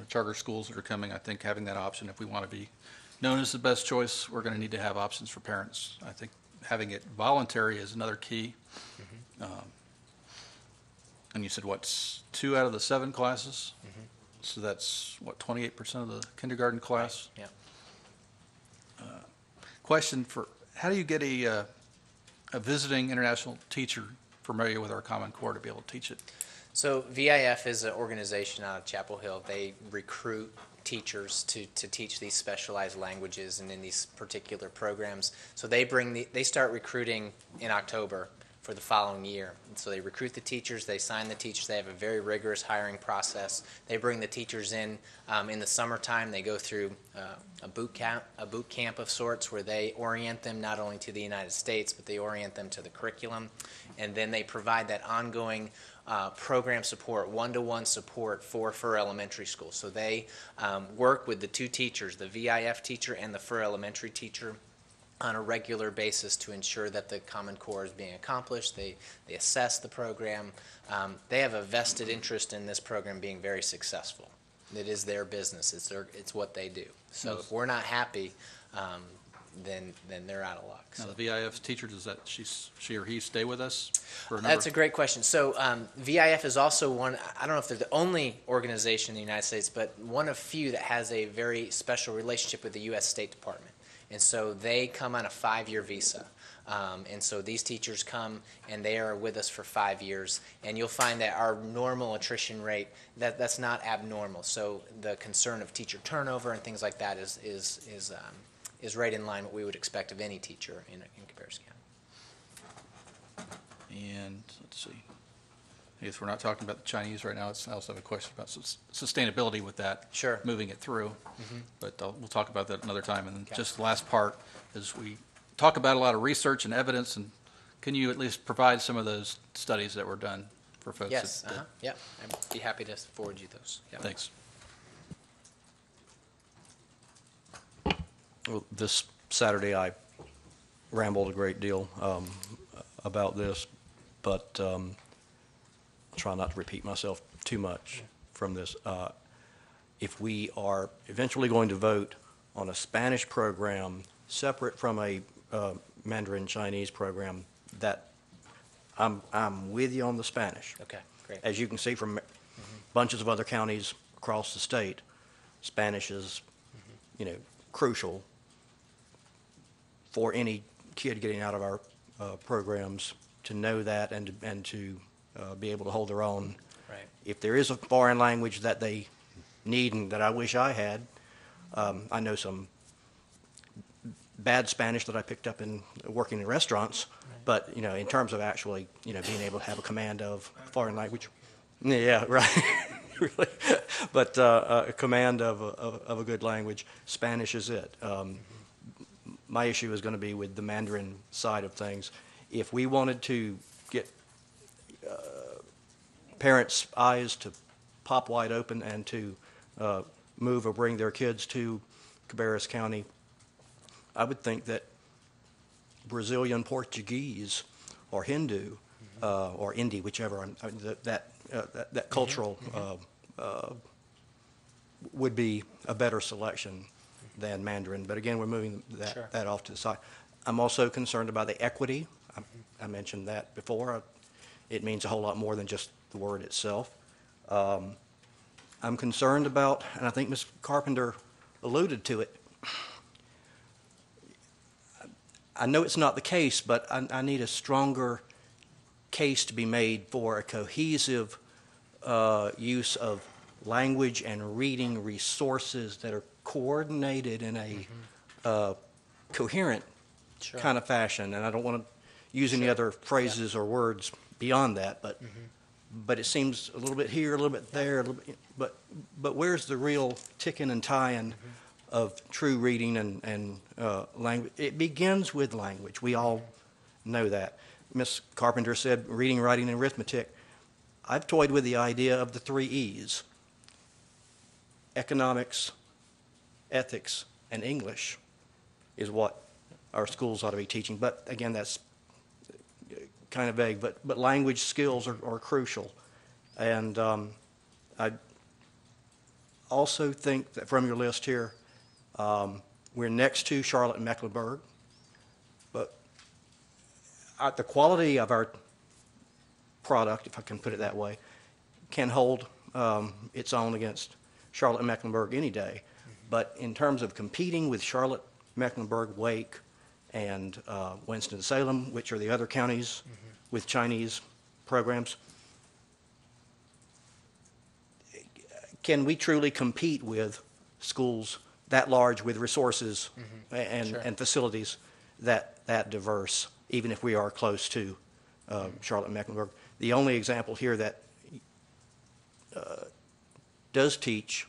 charter schools that are coming. I think having that option, if we want to be known as the best choice, we're going to need to have options for parents. I think having it voluntary is another key. And you said, what's 2 out of the 7 classes? So that's, 28% of the kindergarten class? Yeah. Question for, how do you get a visiting international teacher familiar with our Common Core to be able to teach it? So VIF is an organization out of Chapel Hill. They recruit teachers to teach these specialized languages and in these particular programs. So they start recruiting in October for the following year. And so they recruit the teachers, they sign the teachers, they have a very rigorous hiring process. They bring the teachers in the summertime. They go through a boot camp of sorts where they orient them not only to the United States, but they orient them to the curriculum. And then they provide that ongoing program support, one-to-one support for elementary school. So they work with the 2 teachers, the VIF teacher and the for elementary teacher, on a regular basis to ensure that the Common Core is being accomplished. They assess the program. They have a vested interest in this program being very successful. It is their business. It's what they do. So if we're not happy, then they're out of luck. Now, So. the VIF teacher, does that she or he stay with us for a number? That's a great question. So VIF is also one, I don't know if they're the only organization in the United States, but one of few that has a very special relationship with the U.S. State Department. And so they come on a 5-year visa. And so these teachers come and they are with us for 5 years. And you'll find that our normal attrition rate, that's not abnormal. So the concern of teacher turnover and things like that is right in line with what we would expect of any teacher in Cabarrus County. And let's see. I guess we're not talking about the Chinese right now. I also have a question about sustainability with that. Sure. Moving it through. But we'll talk about that another time. And then Okay. just the last part is we talk about a lot of research and evidence. And can you at least provide some of those studies that were done for folks? Yes. that- Yep. I'd be happy to forward you those. Yep. Thanks. Well, this Saturday, I rambled a great deal about this, but I'll try not to repeat myself too much from this. If we are eventually going to vote on a Spanish program separate from a Mandarin Chinese program, that I'm with you on the Spanish. Okay, great. As you can see from bunches of other counties across the state, Spanish is, crucial for any kid getting out of our programs to know that and to be able to hold their own. Right. If there is a foreign language that they need and that I wish I had, I know some bad Spanish that I picked up in working in restaurants, but in terms of actually being able to have a command of foreign language, yeah, right, really, but a command of a good language, Spanish is it. My issue is going to be with the Mandarin side of things. If we wanted to get parents' eyes to pop wide open and to move or bring their kids to Cabarrus County, I would think that Brazilian Portuguese or Hindu or Hindi, whichever, that cultural would be a better selection than Mandarin. But again, we're moving that off to the side. I'm also concerned about the equity. I mentioned that before. It means a whole lot more than just the word itself. I'm concerned about, and I think Ms. Carpenter alluded to it, I know it's not the case, but I need a stronger case to be made for a cohesive use of language and reading resources that are coordinated in a coherent kind of fashion. And I don't want to use any other phrases or words beyond that, but it seems a little bit here, a little bit there, a little bit, but where's the real ticking and tying of true reading and language? It begins with language. We all know that. Ms. Carpenter said reading, writing, and arithmetic. I've toyed with the idea of the 3 E's: economics, ethics, and English is what our schools ought to be teaching. But again, that's kind of vague, but language skills are crucial. And I also think that from your list here, we're next to Charlotte and Mecklenburg, but the quality of our product, if I can put it that way, can hold its own against Charlotte and Mecklenburg any day. But in terms of competing with Charlotte, Mecklenburg, Wake, and Winston-Salem, which are the other counties with Chinese programs, can we truly compete with schools that large with resources and facilities that diverse, even if we are close to Charlotte and Mecklenburg? The only example here that does teach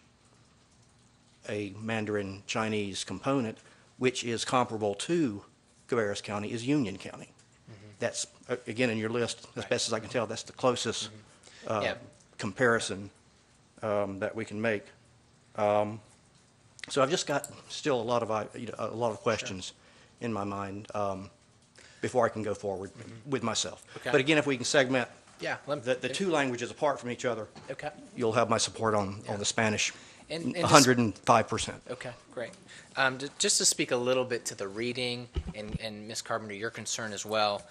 a Mandarin Chinese component, which is comparable to Cabarrus County, is Union County. That's, again, in your list, as best as I can tell, that's the closest comparison that we can make. So I've just got still a lot of questions in my mind before I can go forward with myself. Okay. But again, if we can segment Yeah. the two languages apart from each other, Okay. you'll have my support on the Spanish, And 105%. Okay, great. Just to speak a little bit to the reading, and Ms. Carpenter, your concern as well,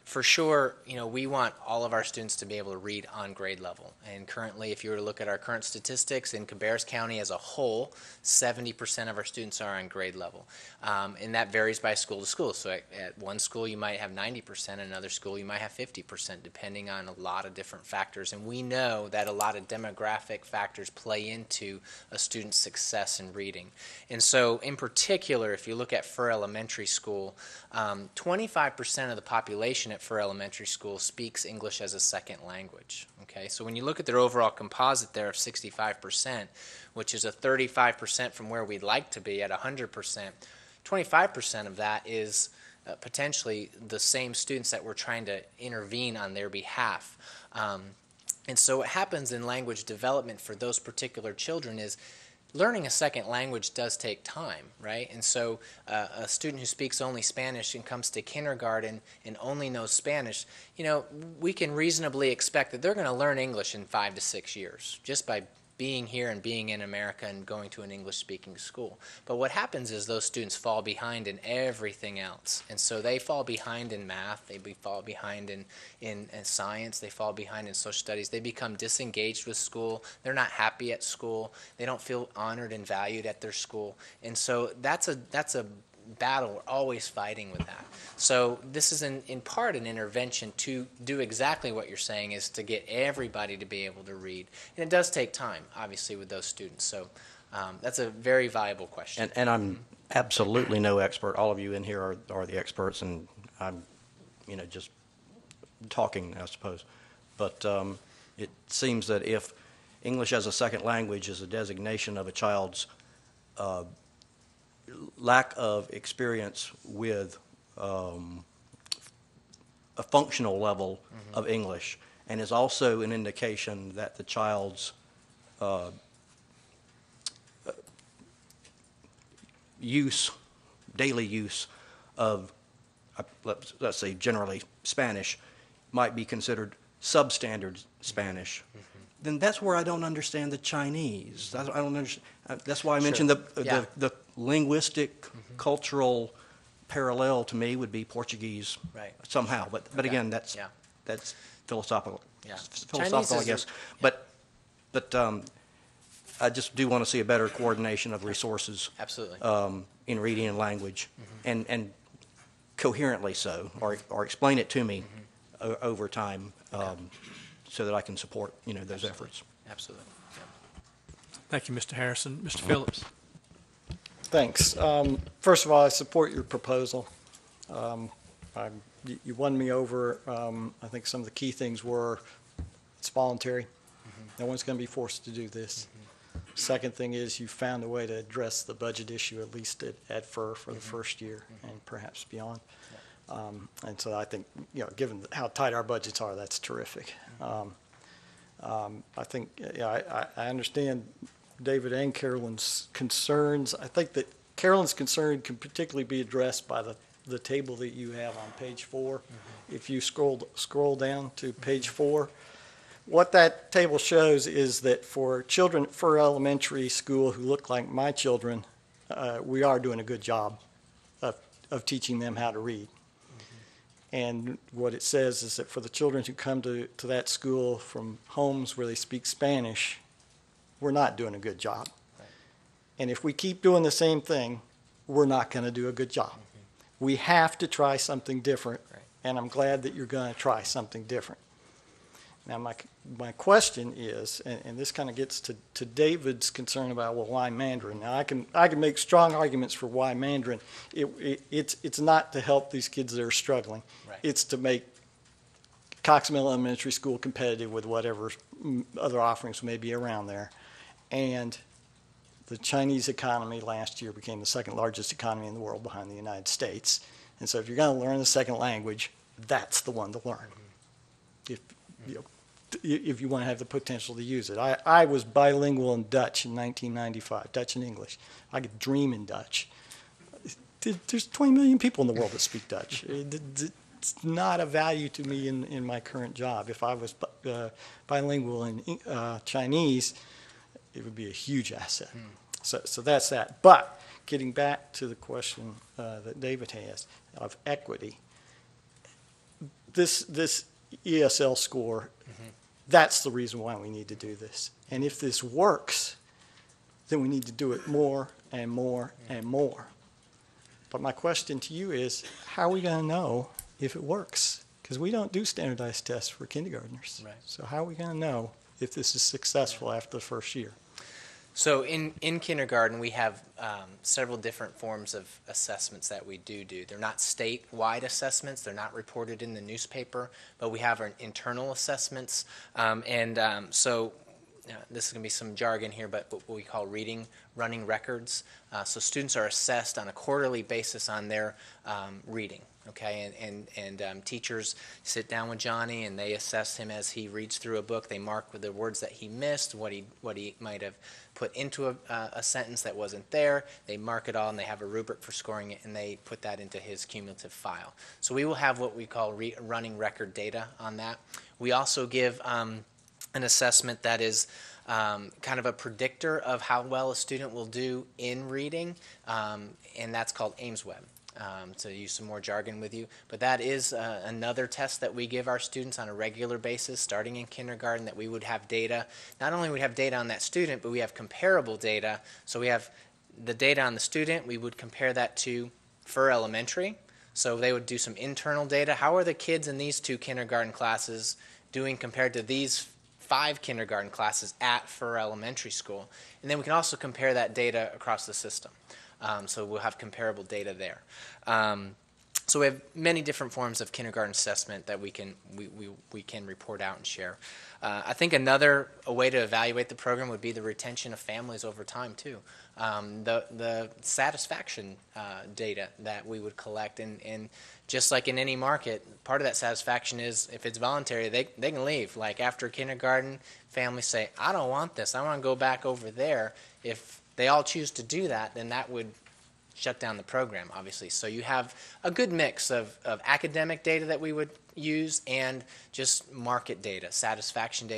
for sure, we want all of our students to be able to read on grade level. And currently, if you were to look at our current statistics in Cabarrus County as a whole, 70% of our students are on grade level. And that varies by school to school. So at one school, you might have 90%, another school, you might have 50%, depending on a lot of different factors. And we know that a lot of demographic factors play into a student's success in reading. And so, in particular, if you look at Furr Elementary School, 25% of the population at Furr Elementary School speaks English as a second language. Okay, so when you look at their overall composite there of 65%, which is a 35% from where we'd like to be at 100%, 25% of that is potentially the same students that we're trying to intervene on their behalf. And so what happens in language development for those particular children is learning a second language does take time, right? And so a student who speaks only Spanish and comes to kindergarten and only knows Spanish, we can reasonably expect that they're going to learn English in 5 to 6 years just by being here and being in America and going to an English-speaking school. But what happens is those students fall behind in everything else. And so they fall behind in math, they fall behind in science, they fall behind in social studies, they become disengaged with school, they're not happy at school, they don't feel honored and valued at their school. And so that's a battle. We're always fighting with that. So this is in part an intervention to do exactly what you're saying, is to get everybody to be able to read. And it does take time, obviously, with those students. So that's a very viable question. And I'm absolutely no expert. All of you in here are the experts, and I'm, just talking, I suppose. But it seems that if English as a second language is a designation of a child's lack of experience with a functional level of English, and is also an indication that the child's daily use of, let's say generally Spanish, might be considered substandard Spanish, then that's where I don't understand the Chinese. I don't understand. That's why I mentioned the linguistic, cultural parallel to me would be Portuguese somehow. But again, that's philosophical. Philosophical, I guess. But I just do want to see a better coordination of resources. Absolutely. In reading and language, and coherently so, or explain it to me over time. So that I can support, those efforts. Absolutely. Yeah. Thank you, Mr. Harrison. Mr. Phillips. Thanks. First of all, I support your proposal. You won me over. I think some of the key things were it's voluntary. No one's going to be forced to do this. Second thing is you found a way to address the budget issue, at least at FUR for the first year and perhaps beyond. And so I think, given how tight our budgets are, that's terrific. I think, I understand David and Carolyn's concerns. I think that Carolyn's concern can particularly be addressed by the table that you have on page 4. If you scroll down to page 4, what that table shows is that for children for elementary school who look like my children, we are doing a good job of teaching them how to read. And what it says is that for the children who come to that school from homes where they speak Spanish, we're not doing a good job. And if we keep doing the same thing, we're not going to do a good job. We have to try something different, and I'm glad that you're going to try something different. Now, my question is, and this kind of gets to David's concern about, well, why Mandarin? Now, I can make strong arguments for why Mandarin. It's not to help these kids that are struggling. Right. It's to make Cox Mill Elementary School competitive with whatever other offerings may be around there. And the Chinese economy last year became the second largest economy in the world behind the United States. And so if you're going to learn the second language, that's the one to learn. If you want to have the potential to use it. I was bilingual in Dutch in 1995, Dutch and English. I could dream in Dutch. There's 20 million people in the world that speak Dutch. It's not a value to me in my current job. If I was bilingual in Chinese, it would be a huge asset. So that's that. But getting back to the question that David has of equity, this ESL score, that's the reason why we need to do this. And if this works, then we need to do it more and more and more. But my question to you is, how are we going to know if it works? Because we don't do standardized tests for kindergartners. Right. So how are we going to know if this is successful after the first year? So in kindergarten, we have several different forms of assessments that we do. They're not statewide assessments. They're not reported in the newspaper, but we have our internal assessments. So this is going to be some jargon here, but what we call running records. So students are assessed on a quarterly basis on their reading. Okay, and teachers sit down with Johnny and they assess him as he reads through a book. They mark with the words that he missed, what he might have put into a sentence that wasn't there. They mark it all and they have a rubric for scoring it, and they put that into his cumulative file. So we will have what we call running record data on that. We also give an assessment that is kind of a predictor of how well a student will do in reading, and that's called AIMS-Web. To use some more jargon with you, but that is another test that we give our students on a regular basis starting in kindergarten, that we would have data. Not only would we have data on that student, but we have comparable data. So we have the data on the student, we would compare that to for elementary. So they would do some internal data. How are the kids in these 2 kindergarten classes doing compared to these 5 kindergarten classes at Fur Elementary School? And then we can also compare that data across the system. So we'll have comparable data there. So we have many different forms of kindergarten assessment that we can report out and share. I think a way to evaluate the program would be the retention of families over time too. The satisfaction data that we would collect, and just like in any market, part of that satisfaction is if it's voluntary, they can leave. Like after kindergarten, families say, I don't want this, I want to go back over there. If they all choose to do that, then that would shut down the program, obviously. So you have a good mix of academic data that we would use and just market data, satisfaction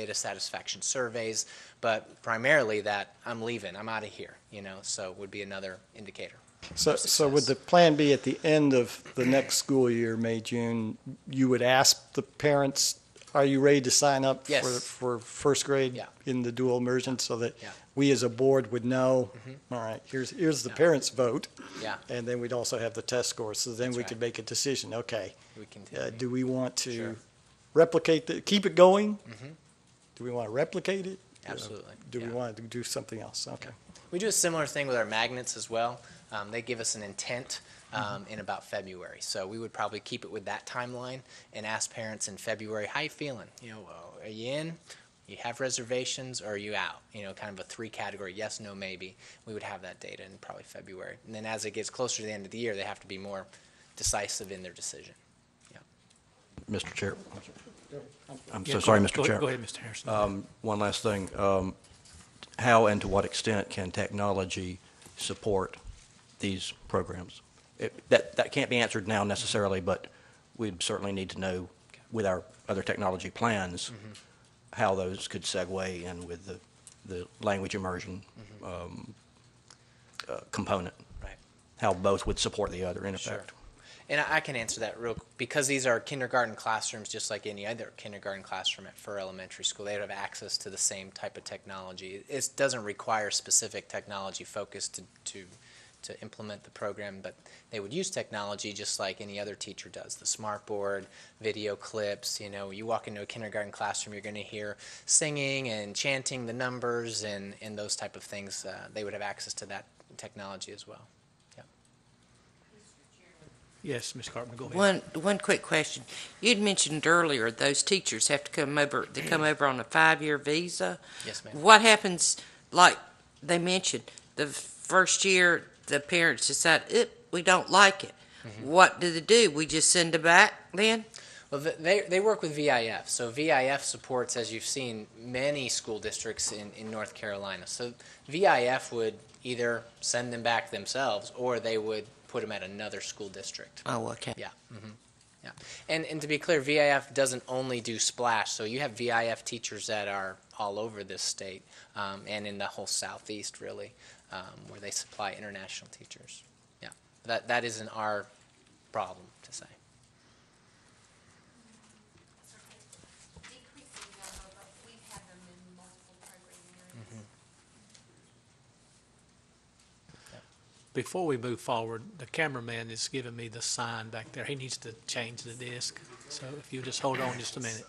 surveys, but primarily that I'm leaving, I'm out of here, so would be another indicator. So would the plan be at the end of the next school year, May, June, you would ask the parents, are you ready to sign up for first grade in the dual immersion, so that we as a board would know, all right, here's the parents' vote, and then we'd also have the test scores, so then we could make a decision, okay, do we want to replicate keep it going? Do we want to replicate it? Absolutely. Do we want to do something else? Okay. We do a similar thing with our magnets as well. They give us an intent in about February. So we would probably keep it with that timeline and ask parents in February, how you feeling? Are you in? You have reservations, or are you out? Kind of a 3-category, yes, no, maybe. We would have that data in probably February. And then as it gets closer to the end of the year, they have to be more decisive in their decision. Mr. Chair. I'm so sorry, Mr. Chair. Go ahead, Mr. Harrison. One last thing. How and to what extent can technology support these programs? That can't be answered now necessarily, but we'd certainly need to know with our other technology plans how those could segue in with the language immersion component. Right. How both would support the other in effect. Sure. And I can answer that because these are kindergarten classrooms, just like any other kindergarten classroom for elementary school. They would have access to the same type of technology. It doesn't require specific technology focus to implement the program, but they would use technology just like any other teacher does. The smartboard, video clips. You walk into a kindergarten classroom, you're going to hear singing and chanting the numbers and those type of things. They would have access to that technology as well. Yes, Ms. Carpenter, go ahead. One quick question. You'd mentioned earlier those teachers have to come over. They come over on a 5-year visa. Yes, ma'am. What happens? Like they mentioned, the first year the parents decide we don't like it. What do they do? We just send them back then? Well, they work with VIF. So VIF supports, as you've seen, many school districts in North Carolina. So VIF would either send them back themselves or they would put them at another school district. Oh, okay. Yeah. Yeah. And to be clear, VIF doesn't only do Splash. So you have VIF teachers that are all over this state and in the whole Southeast, really, where they supply international teachers. Yeah. That isn't our problem, to say. Before we move forward, the cameraman is giving me the sign back there. He needs to change the disc. So if you just hold on just a minute.